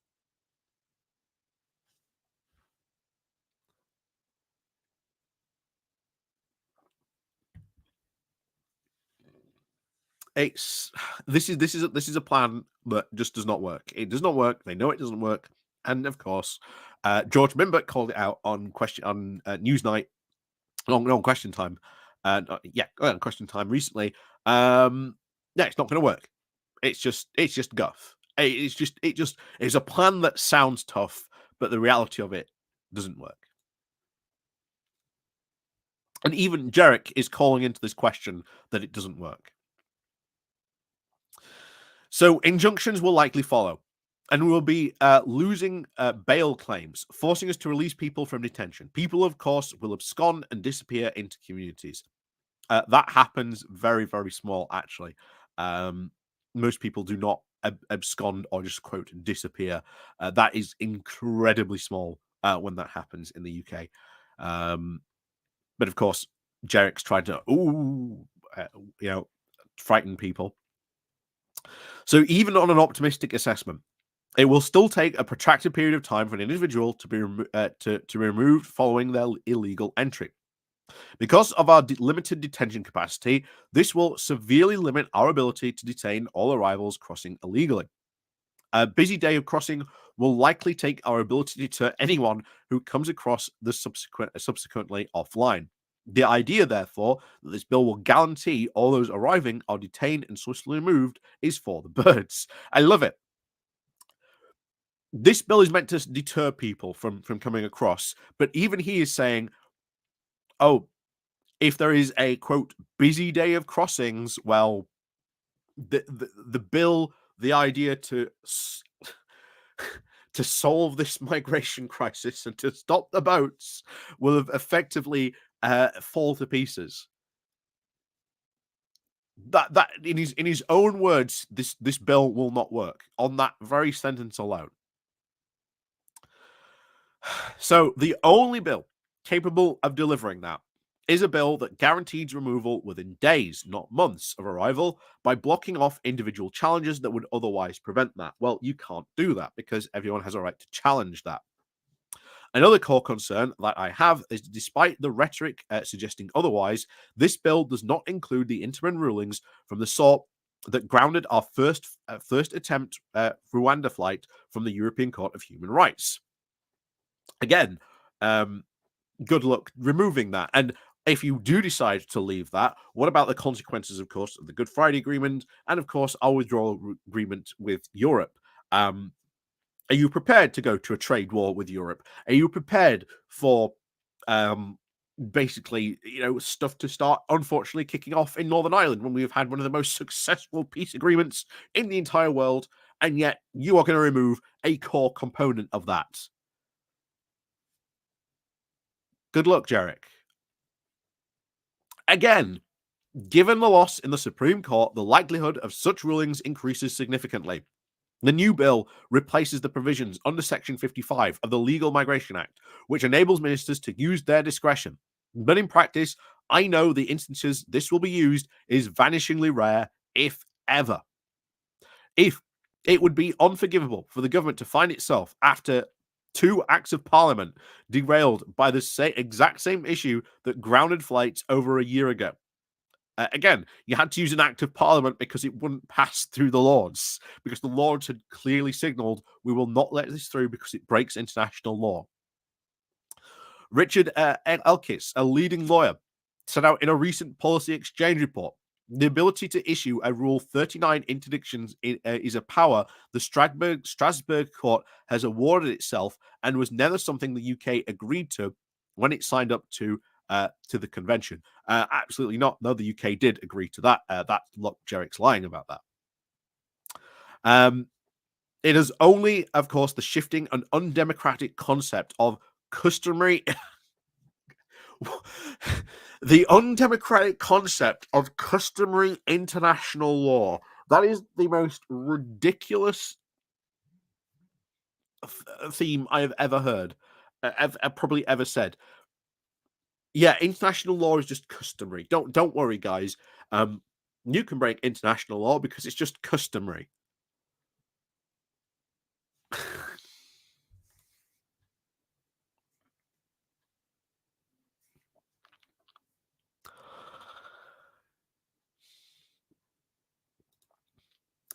This is a plan that just does not work. It does not work. They know it doesn't work, and of course, George Minberg called it out on Newsnight, on Question Time, Question Time recently. Yeah, it's not going to work. It's just guff. It's a plan that sounds tough, but the reality of it doesn't work. And even Jerick is calling into this question that it doesn't work. So injunctions will likely follow, and we will be losing bail claims, forcing us to release people from detention. People, of course, will abscond and disappear into communities. That happens very, very small, actually. Most people do not abscond or just, quote, disappear. That is incredibly small when that happens in the UK. But, of course, Jerick's tried to, frighten people. So even on an optimistic assessment, it will still take a protracted period of time for an individual to be removed following their illegal entry. Because of our limited detention capacity, this will severely limit our ability to detain all arrivals crossing illegally. A busy day of crossing will likely take our ability to deter anyone who comes across the subsequently offline. The idea, therefore, that this bill will guarantee all those arriving are detained and swiftly removed is for the birds. I love it. This bill is meant to deter people from coming across, but even he is saying, oh, if there is a, quote, busy day of crossings, well, the bill, the idea to solve this migration crisis and to stop the boats will have effectively fall to pieces. That in his own words, this bill will not work on that very sentence alone. So the only bill capable of delivering that is a bill that guarantees removal within days, not months, of arrival by blocking off individual challenges that would otherwise prevent that. Well, you can't do that because everyone has a right to challenge that. Another core concern that I have is, despite the rhetoric suggesting otherwise, this bill does not include the interim rulings from the sort that grounded our first attempt Rwanda flight from the European Court of Human Rights. Again, good luck removing that. And if you do decide to leave that, what about the consequences, of course, of the Good Friday Agreement and, of course, our withdrawal agreement with Europe? Are you prepared to go to a trade war with Europe? Are you prepared for um, basically, stuff to start, unfortunately, kicking off in Northern Ireland when we have had one of the most successful peace agreements in the entire world, and yet you are going to remove a core component of that? Good luck, Jerick. Again, given the loss in the Supreme Court, the likelihood of such rulings increases significantly. The new bill replaces the provisions under Section 55 of the Legal Migration Act, which enables ministers to use their discretion. But in practice, I know the instances this will be used is vanishingly rare, if ever. If it would be unforgivable for the government to find itself after two acts of parliament derailed by the exact same issue that grounded flights over a year ago. Again, you had to use an act of parliament because it wouldn't pass through the Lords, because the Lords had clearly signalled we will not let this through because it breaks international law. Richard Elkis, a leading lawyer, set out in a recent policy exchange report the ability to issue a Rule 39 interdictions is a power the Strasbourg court has awarded itself and was never something the UK agreed to when it signed up to the convention. Absolutely not. No, the UK did agree to that. Look, Jerick's lying about that. It is only, of course, the shifting and undemocratic concept of customary the undemocratic concept of customary international law. That is the most ridiculous theme I have ever heard. I've probably ever said. Yeah, international law is just customary. Don't worry, guys. You can break international law because it's just customary.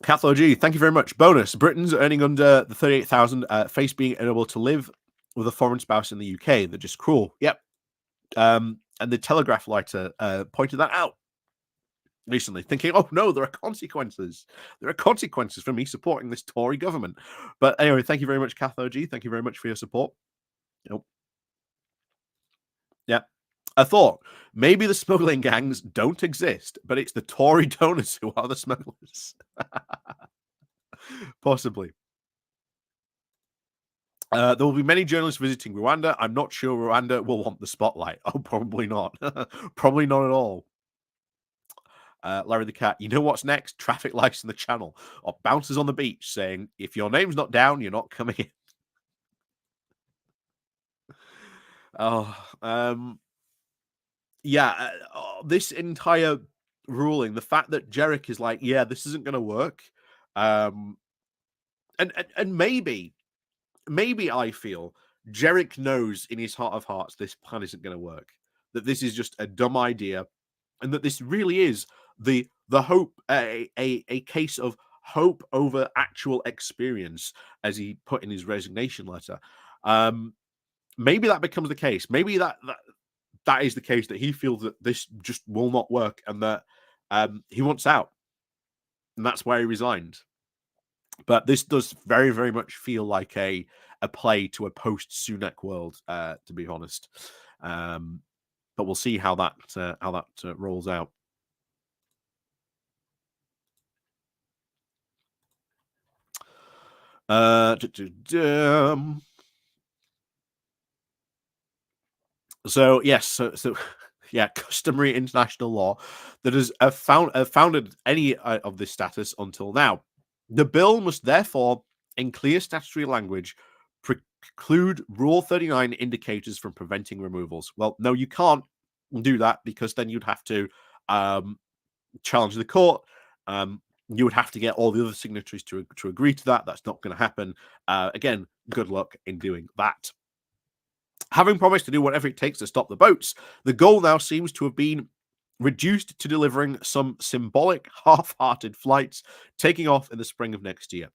Cathlo G, thank you very much. Bonus: Britons earning under the 38,000 face being unable to live with a foreign spouse in the UK. They're just cruel. Yep. And the Telegraph writer pointed that out recently, thinking, oh no, there are consequences. There are consequences for me supporting this Tory government. But anyway, thank you very much, Cathlo G. Thank you very much for your support. Nope. Yeah. I thought maybe the smuggling gangs don't exist, but it's the Tory donors who are the smugglers. Possibly. There will be many journalists visiting Rwanda. I'm not sure Rwanda will want the spotlight. Oh, probably not. Probably not at all. Larry the Cat, you know what's next? Traffic lights in the channel or bouncers on the beach saying, if your name's not down, you're not coming in. Yeah, this entire ruling, the fact that Jerick is like, yeah, this isn't going to work. And maybe I feel Jerick knows in his heart of hearts this plan isn't going to work, that this is just a dumb idea, and that this really is the hope, a case of hope over actual experience, as he put in his resignation letter. Maybe that becomes the case. Maybe that is the case, that he feels that this just will not work and that he wants out, and that's why he resigned. But this does very, very much feel like a play to a post Sunak world, to be honest. But we'll see how that rolls out. So yes, so yeah, customary international law that has founded any of this status until now. The bill must therefore, in clear statutory language, preclude Rule 39 indicators from preventing removals. Well, no, you can't do that, because then you'd have to challenge the court. You would have to get all the other signatories to agree to that. That's not going to happen. Again, good luck in doing that. Having promised to do whatever it takes to stop the boats, the goal now seems to have been reduced to delivering some symbolic half-hearted flights taking off in the spring of next year.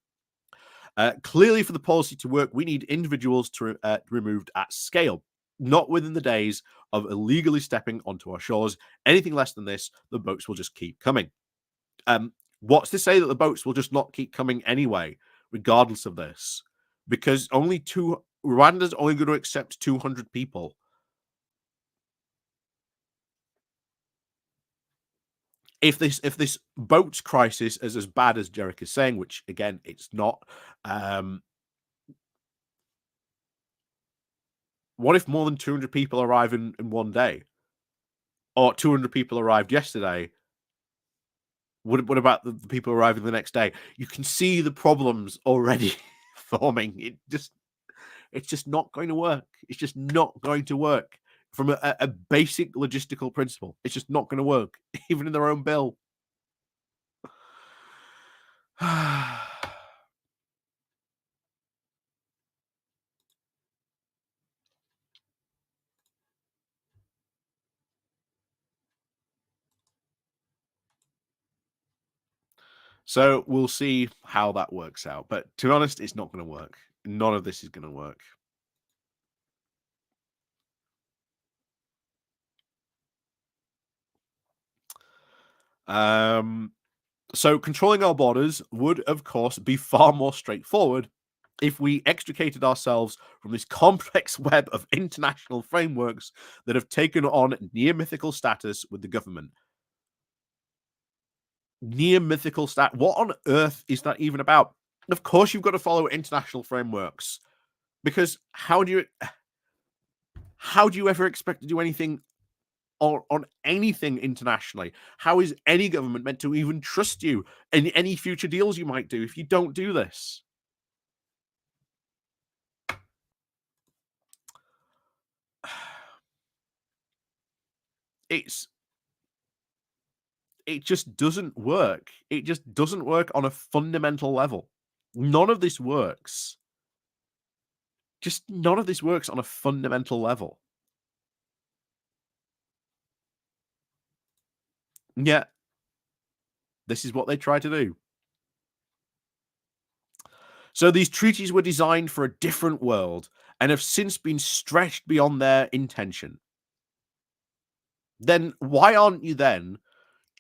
Clearly, for the policy to work, we need individuals to removed at scale, not within the days of illegally stepping onto our shores. Anything less than this, the boats will just keep coming. What's to say that the boats will just not keep coming anyway, regardless of this? Because Rwanda's only going to accept 200 people. If this boat crisis is as bad as Jerick is saying, which again it's not, what if more than 200 people arrive in one day, or 200 people arrived yesterday? What about the people arriving the next day? You can see the problems already forming. It's just not going to work. It's just not going to work from a basic logistical principle. It's just not going to work, even in their own bill. So we'll see how that works out. But to be honest, it's not going to work. None of this is going to work. So controlling our borders would, of course, be far more straightforward if we extricated ourselves from this complex web of international frameworks that have taken on near mythical status with the government. Near mythical stat. What on earth is that even about? Of course, you've got to follow international frameworks, because how do you ever expect to do anything on anything internationally? How is any government meant to even trust you in any future deals you might do if you don't do this? It just doesn't work. It just doesn't work on a fundamental level. None of this works. Just none of this works on a fundamental level. Yeah, this is what they try to do. So these treaties were designed for a different world and have since been stretched beyond their intention. Then why aren't you then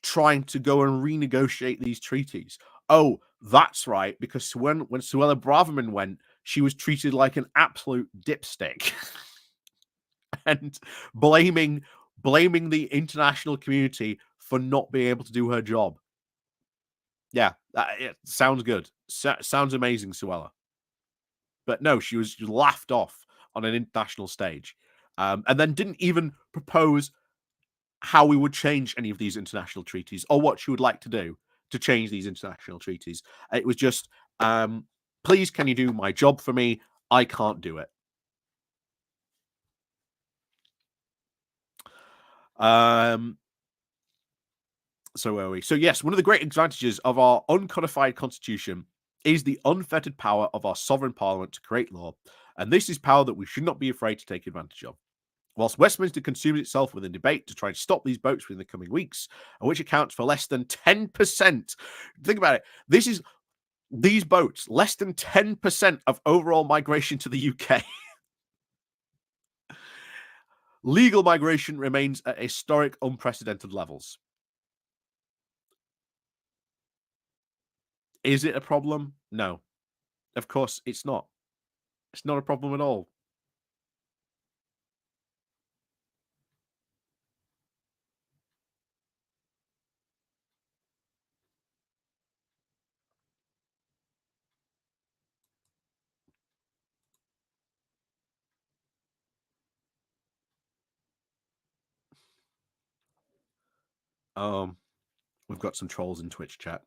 trying to go and renegotiate these treaties? Oh, that's right, because when Suella Braverman went, she was treated like an absolute dipstick. And blaming the international community for not being able to do her job. Yeah, it sounds good. Sounds amazing, Suella. But no, she was laughed off on an international stage, and then didn't even propose how we would change any of these international treaties or what she would like to do to change these international treaties. It was just, please, can you do my job for me? I can't do it. So where are we? So yes, one of the great advantages of our uncodified constitution is the unfettered power of our sovereign parliament to create law, and this is power that we should not be afraid to take advantage of. Whilst Westminster consumes itself with a debate to try and stop these boats within the coming weeks, which accounts for less than 10%. Think about it. These boats, less than 10% of overall migration to the UK. Legal migration remains at historic, unprecedented levels. Is it a problem? No. Of course, it's not. It's not a problem at all. We've got some trolls in Twitch chat.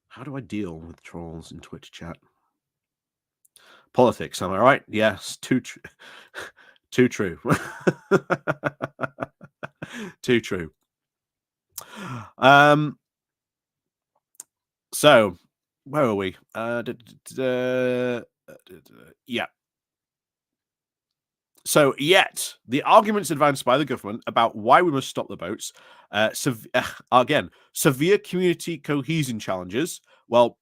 How do I deal with trolls in Twitch chat? Politics, am I right? Yes, too true. Too true. Too true. So where are we? Yeah. So, yet the arguments advanced by the government about why we must stop the boats, again, severe community cohesion challenges. Well,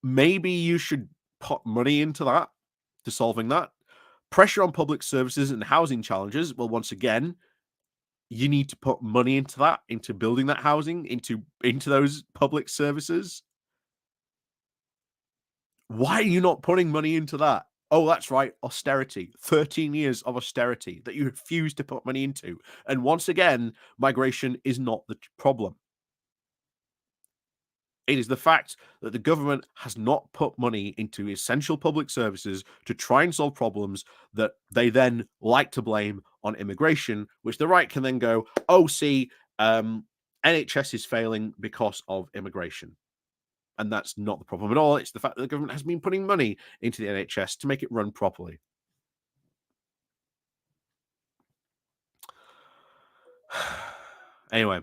maybe you should put money into that to solving that. Pressure on public services and housing challenges. Well, once again, you need to put money into that, into building that housing, into those public services. Why are you not putting money into that? Oh, that's right, austerity. 13 years of austerity that you refuse to put money into. And once again, migration is not the problem. It is the fact that the government has not put money into essential public services to try and solve problems that they then like to blame on immigration, which the right can then go, oh, see, NHS is failing because of immigration. And that's not the problem at all. It's the fact that the government has been putting money into the NHS to make it run properly. Anyway,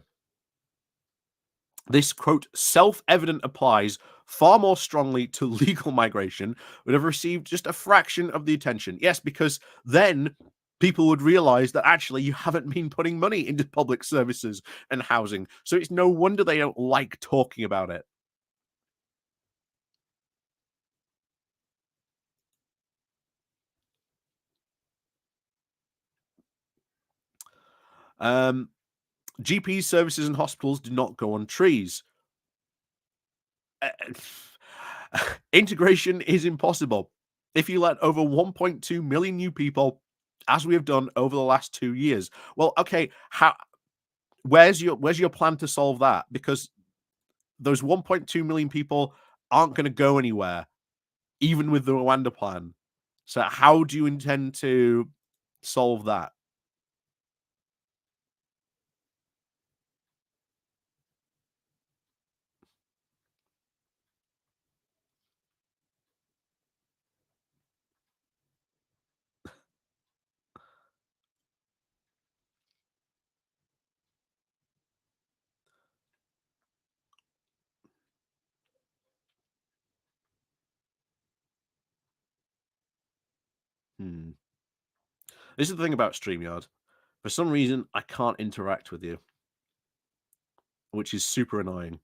this quote self-evident applies far more strongly to legal migration would have received just a fraction of the attention. Yes, because then people would realize that actually you haven't been putting money into public services and housing. So it's no wonder they don't like talking about it. Um, GP services and hospitals do not go on trees. Uh, Integration is impossible. If you let over 1.2 million new people, as we have done over the last 2 years, well, okay, how where's your plan to solve that? Because those 1.2 million people aren't going to go anywhere, even with the Rwanda plan. So how do you intend to solve that? Hmm. This is the thing about StreamYard. For some reason, I can't interact with you, which is super annoying.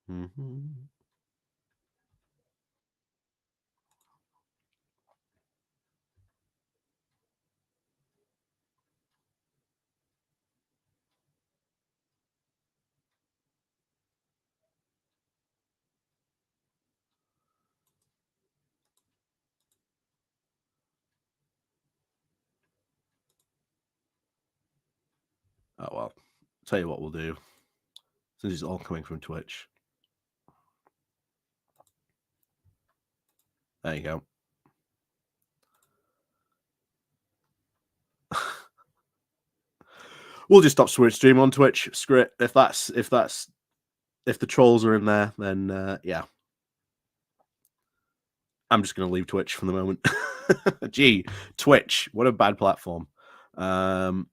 Mhm. Oh well. Tell you what we'll do. Since it's all coming from Twitch. There you go. We'll just stop streaming on Twitch. Screw it. If the trolls are in there, then yeah. I'm just gonna leave Twitch for the moment. Gee, Twitch, what a bad platform. Oh,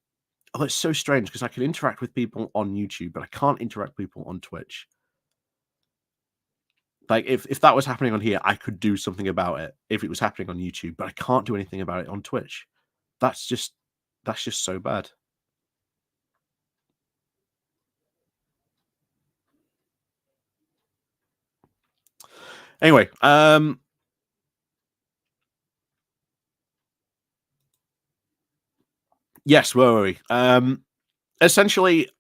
it's so strange because I can interact with people on YouTube, but I can't interact with people on Twitch. Like if that was happening on here, I could do something about it if it was happening on YouTube, but I can't do anything about it on Twitch. That's just so bad. Anyway, yes, where were we? Essentially,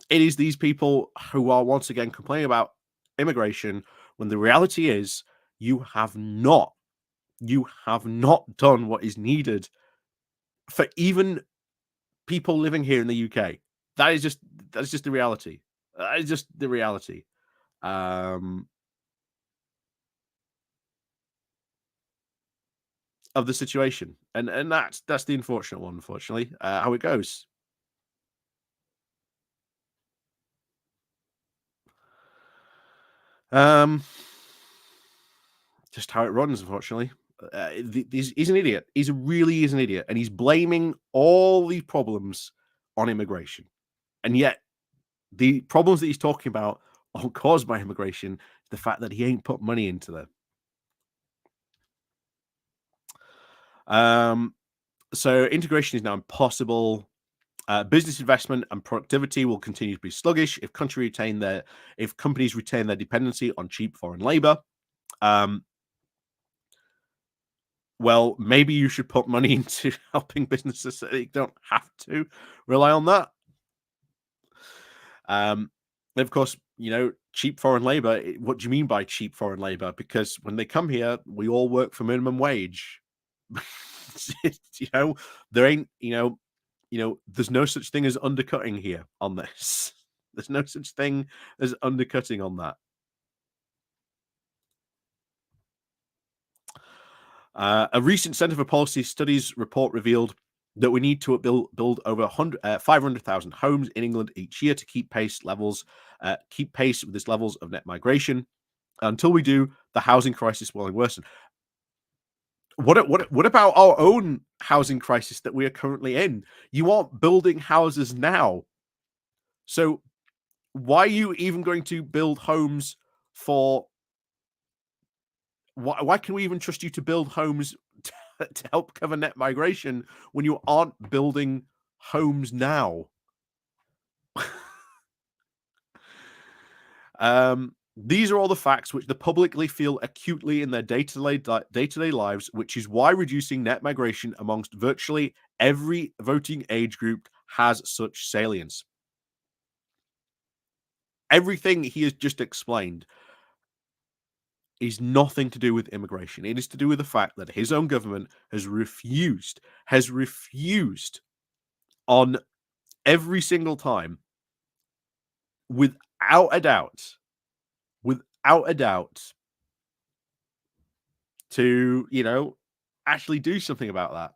it is these people who are once again complaining about immigration when the reality is you have not done what is needed for even people living here in the UK. That is just the reality. That is just the reality. Um, of the situation, and that's the unfortunate one, unfortunately, how it goes. Um, just how it runs, unfortunately. He's an idiot. He's really is an idiot, and he's blaming all these problems on immigration, and yet the problems that he's talking about are caused by immigration. The fact that he ain't put money into them. Um, so integration is now impossible. Business investment and productivity will continue to be sluggish if companies retain their dependency on cheap foreign labor. Um, well, maybe you should put money into helping businesses so they don't have to rely on that. And of course, cheap foreign labor. What do you mean by cheap foreign labor? Because when they come here, we all work for minimum wage. you know, there ain't, there's no such thing as undercutting here on this. There's no such thing as undercutting on that. A recent Centre for Policy Studies report revealed that we need to build over 500,000 homes in England each year to keep pace with this levels of net migration. Until we do, the housing crisis will worsen. What about our own housing crisis that we are currently in? You aren't building houses now, so why are you even going to build homes for? Why can we even trust you to build homes to help cover net migration when you aren't building homes now? These are all the facts which the publicly feel acutely in their day-to-day lives, which is why reducing net migration amongst virtually every voting age group has such salience. Everything he has just explained is nothing to do with immigration. It is to do with the fact that his own government has refused on every single time, without a doubt, to, actually do something about that.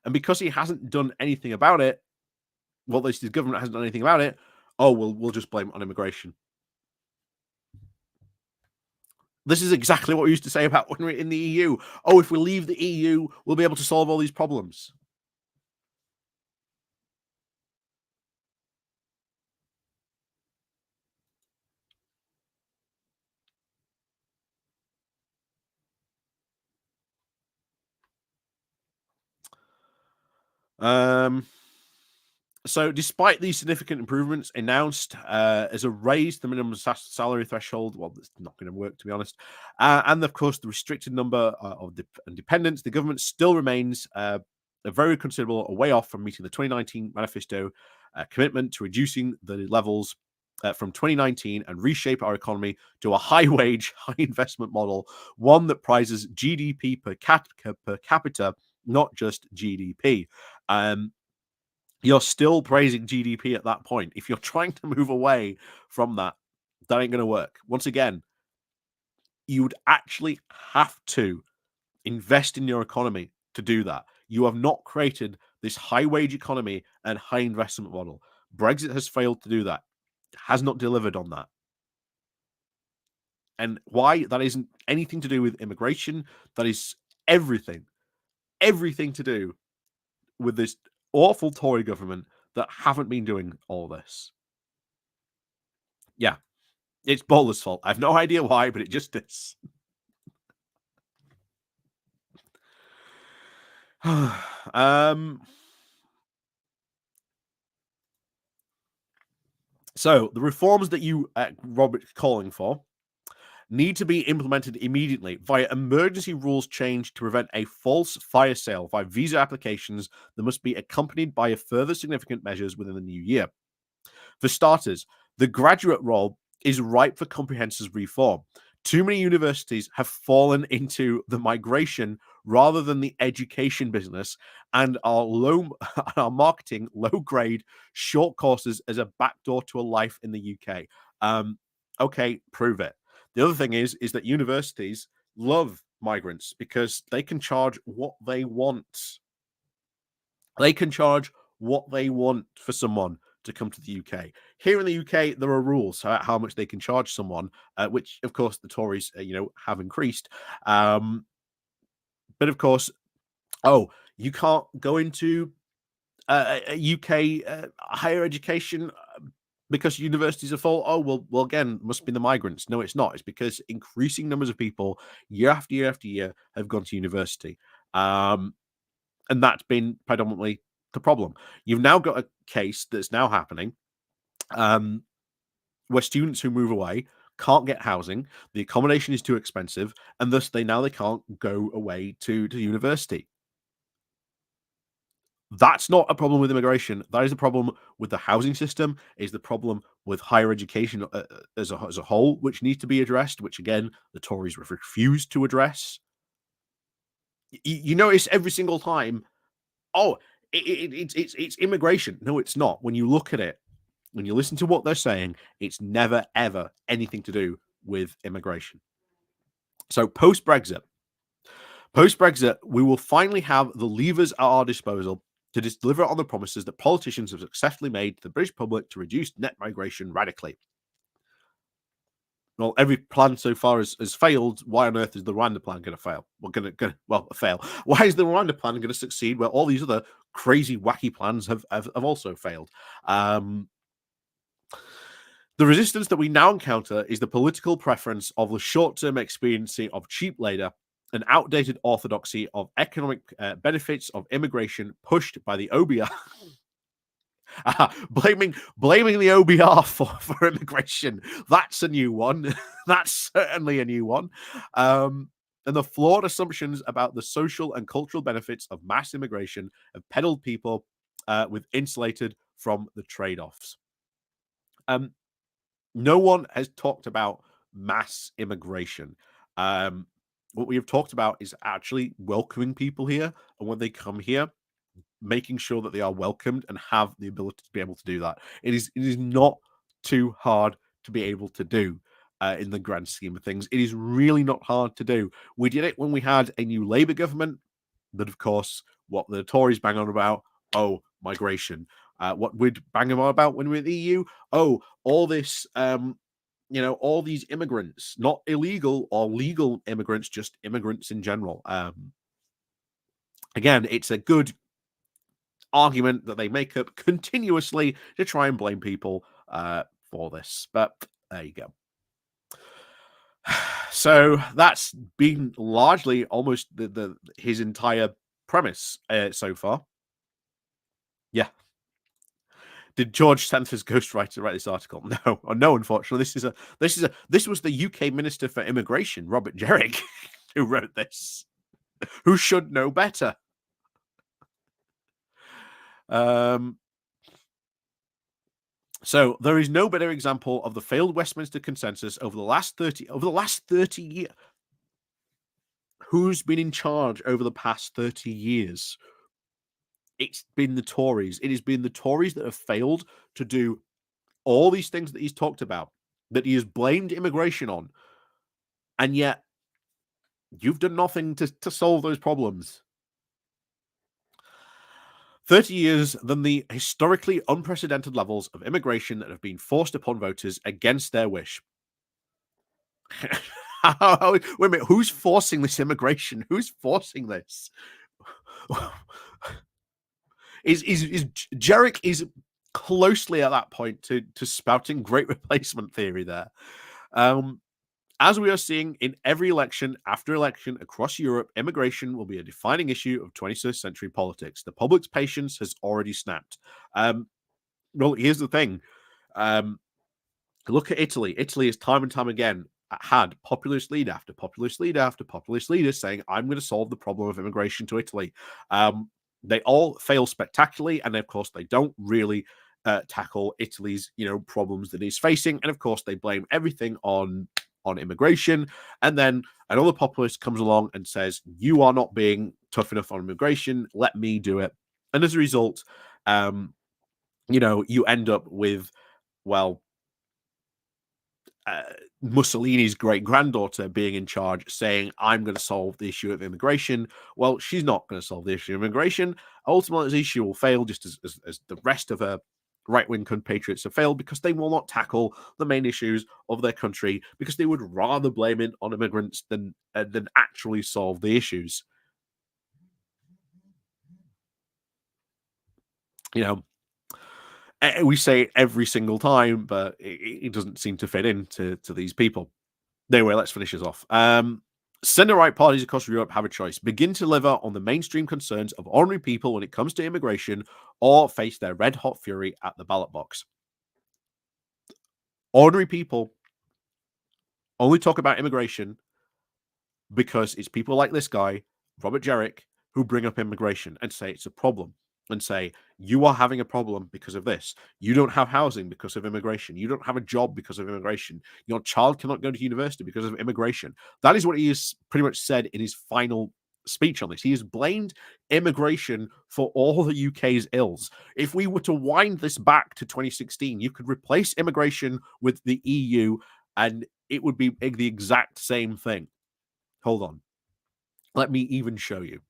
And because he hasn't done anything about it, well, at least his government hasn't done anything about it, oh, we'll just blame it on immigration. This is exactly what we used to say about when we're in the EU. Oh, if we leave the EU, we'll be able to solve all these problems. So despite these significant improvements announced as a raise to the minimum salary threshold, well, it's not going to work, to be honest. And of course, the restricted number of dependents, the government still remains a very considerable way off from meeting the 2019 manifesto commitment to reducing the levels from 2019 and reshape our economy to a high-wage, high-investment model, one that prizes GDP per capita, not just GDP. You're still praising GDP at that point. If you're trying to move away from that, that ain't going to work. Once again, you'd actually have to invest in your economy to do that. You have not created this high wage economy and high investment model. Brexit has failed to do that, has not delivered on that. And why? That isn't anything to do with immigration. That is everything to do with this awful Tory government that haven't been doing all this. Yeah, it's Bowler's fault. I have no idea why, but it just is. So the reforms that you, Robert, calling for need to be implemented immediately via emergency rules change to prevent a false fire sale via visa applications that must be accompanied by a further significant measures within the new year. For starters, the graduate role is ripe for comprehensive reform. Too many universities have fallen into the migration rather than the education business and are marketing low-grade short courses as a backdoor to a life in the UK. Okay, prove it. The other thing is that universities love migrants because they can charge what they want. They can charge what they want for someone to come to the UK. Here in the UK, there are rules about how much they can charge someone, which, of course, the Tories, have increased. But of course, you can't go into a UK higher education because universities are full. Oh, well, again, must be the migrants. No, it's not. It's because increasing numbers of people year after year after year have gone to university. And that's been predominantly the problem. You've now got a case that's now happening where students who move away can't get housing, the accommodation is too expensive, and thus they can't go away to university. That's not a problem with immigration. That is a problem with the housing system. Is the problem with higher education as a whole, which needs to be addressed. Which again, the Tories refused to address. You notice every single time. Oh, it's immigration. No, it's not. When you look at it, when you listen to what they're saying, it's never ever anything to do with immigration. So post Brexit, we will finally have the levers at our disposal to deliver on the promises that politicians have successfully made to the British public to reduce net migration radically. Well, every plan so far has failed. Why on earth is the Rwanda plan going to fail? Fail. Why is the Rwanda plan going to succeed where all these other crazy, wacky plans have also failed? The resistance that we now encounter is the political preference of the short-term expediency of cheap labor, an outdated orthodoxy of economic benefits of immigration pushed by the OBR. Blaming the OBR for immigration. That's a new one. That's certainly a new one. And the flawed assumptions about the social and cultural benefits of mass immigration have peddled people with insulated from the trade-offs. No one has talked about mass immigration. What we have talked about is actually welcoming people here, and when they come here, making sure that they are welcomed and have the ability to be able to do that. It is not too hard to be able to do in the grand scheme of things. It is really not hard to do. We did it when we had a new Labour government. But of course, what the Tories bang on about, migration. What we'd bang on about when we're in the EU, all this, all these immigrants, not illegal or legal immigrants, just immigrants in general. Again, it's a good argument that they make up continuously to try and blame people for this. But there you go. So that's been largely almost his entire premise so far. Yeah. Did George Sanford's ghostwriter write this article? No, unfortunately. This was the UK Minister for Immigration, Robert Jerick, who wrote this. Who should know better? So there is no better example of the failed Westminster consensus over the last 30 years. Who's been in charge over the past 30 years? It's been the Tories. It has been the Tories that have failed to do all these things that he's talked about, that he has blamed immigration on. And yet, you've done nothing to solve those problems. 30 years than the historically unprecedented levels of immigration that have been forced upon voters against their wish. Wait a minute, who's forcing this immigration? Who's forcing this? Is Jerick is closely at that point to spouting great replacement theory there. As we are seeing in every election after election across Europe, immigration will be a defining issue of 21st century politics. The public's patience has already snapped. Well, here's the thing. Look at Italy. Italy has time and time again had populist leader after populist leader after populist leader saying, I'm going to solve the problem of immigration to Italy. They all fail spectacularly, and of course, they don't really tackle Italy's, problems that he's facing. And of course, they blame everything on immigration. And then another populist comes along and says, you are not being tough enough on immigration. Let me do it. And as a result, you end up with, Mussolini's great-granddaughter being in charge, saying, I'm going to solve the issue of immigration. Well, she's not going to solve the issue of immigration. Ultimately, she will fail just as the rest of her right-wing compatriots have failed, because they will not tackle the main issues of their country, because they would rather blame it on immigrants than actually solve the issues. You know, we say it every single time, but it doesn't seem to fit into these people. Anyway, let's finish this off. Center-right parties across Europe have a choice: begin to deliver on the mainstream concerns of ordinary people when it comes to immigration, or face their red-hot fury at the ballot box. Ordinary people only talk about immigration because it's people like this guy, Robert Jerick, who bring up immigration and say it's a problem, and say, you are having a problem because of this. You don't have housing because of immigration. You don't have a job because of immigration. Your child cannot go to university because of immigration. That is what he has pretty much said in his final speech on this. He has blamed immigration for all the UK's ills. If we were to wind this back to 2016, you could replace immigration with the EU and it would be the exact same thing. Hold on. Let me even show you.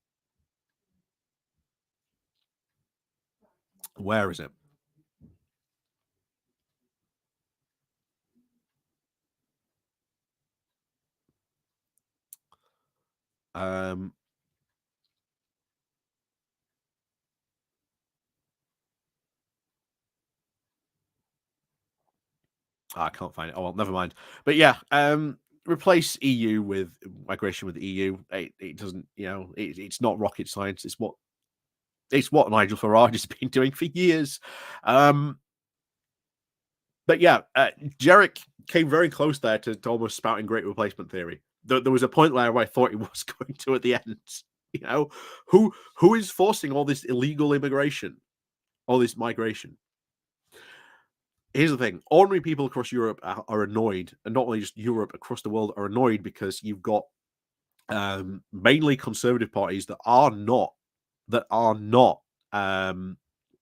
Where is it? I can't find it. Oh well, never mind. But yeah, replace EU with migration with the EU. It doesn't, it's not rocket science. It's what Nigel Farage has been doing for years. But yeah, Jerick came very close there to almost spouting great replacement theory. There was a point where I thought he was going to at the end. Who is forcing all this illegal immigration, all this migration? Here's the thing: ordinary people across Europe are annoyed, and not only just Europe, across the world are annoyed because you've got mainly conservative parties that are not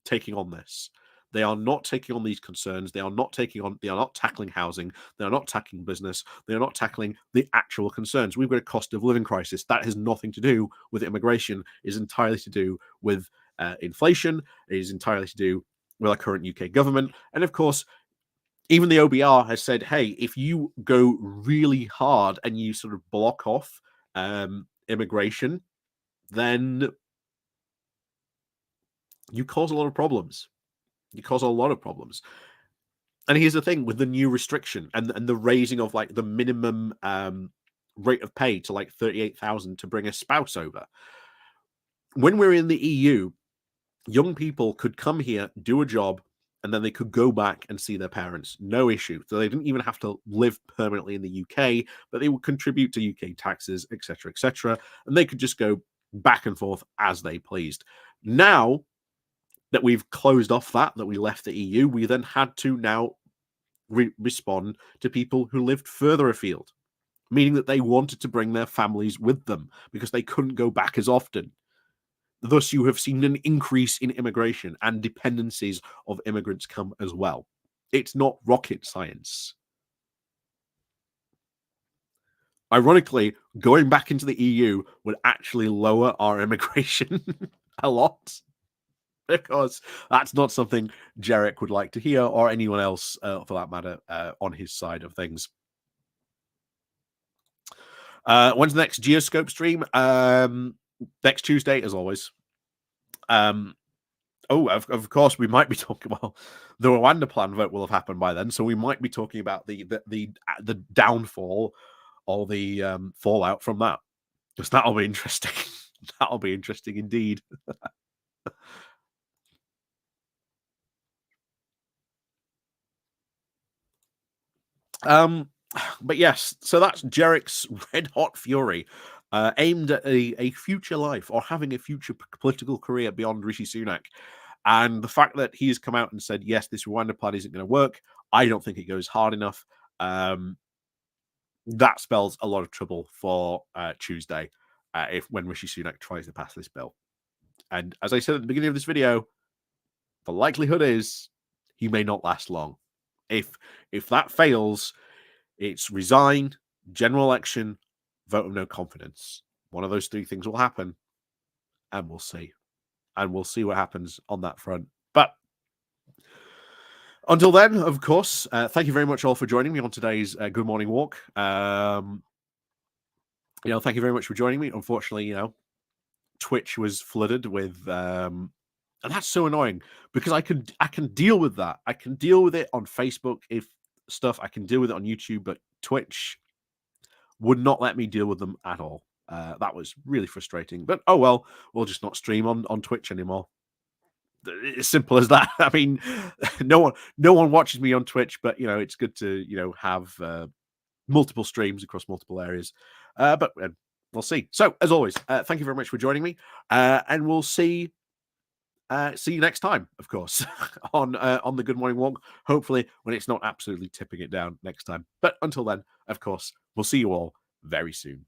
taking on this. They are not taking on these concerns. They are not tackling housing. They are not tackling business. They are not tackling the actual concerns. We've got a cost of living crisis that has nothing to do with immigration. It is entirely to do with inflation. It is entirely to do with our current UK government. And of course, even the OBR has said, hey, if you go really hard and you sort of block off immigration, then you cause a lot of problems. And here's the thing with the new restriction and the raising of like the minimum rate of pay to like 38,000 to bring a spouse over. When we're in the EU, young people could come here, do a job, and then they could go back and see their parents. No issue. So they didn't even have to live permanently in the UK, but they would contribute to UK taxes, etc., etc. And they could just go back and forth as they pleased. Now that we've closed off that we left the EU, we then had to now respond to people who lived further afield, meaning that they wanted to bring their families with them because they couldn't go back as often. Thus, you have seen an increase in immigration and dependencies of immigrants come as well. It's not rocket science. Ironically, going back into the EU would actually lower our immigration a lot, because that's not something Jerick would like to hear, or anyone else for that matter, on his side of things. When's the next Geoscope stream? Next Tuesday, as always. Of course, we might be talking about the Rwanda plan vote will have happened by then, so we might be talking about the downfall or the fallout from that, because that'll be interesting. That'll be interesting indeed. But yes, so that's Jerick's red hot fury, aimed at a future life or having a future political career beyond Rishi Sunak. And the fact that he's come out and said, yes, this Rwanda plan isn't going to work, I don't think it goes hard enough. That spells a lot of trouble for Tuesday when Rishi Sunak tries to pass this bill. And as I said at the beginning of this video, the likelihood is he may not last long. If that fails, It's resign, general election, vote of no confidence. One of those three things will happen, and we'll see. And we'll see what happens on that front. But until then, of course, thank you very much all for joining me on today's Good Morning Walk. Thank you very much for joining me. Unfortunately, Twitch was flooded with, and that's so annoying because I can deal with that. I can deal with it on Facebook if stuff. I can deal with it on YouTube, but Twitch would not let me deal with them at all. That was really frustrating. But oh well, we'll just not stream on Twitch anymore. As simple as that. I mean, no one watches me on Twitch, but it's good to have multiple streams across multiple areas. But we'll see. So as always, thank you very much for joining me, and we'll see you next time, of course, on the Good Morning Walk. Hopefully, when it's not absolutely tipping it down next time. But until then, of course, we'll see you all very soon.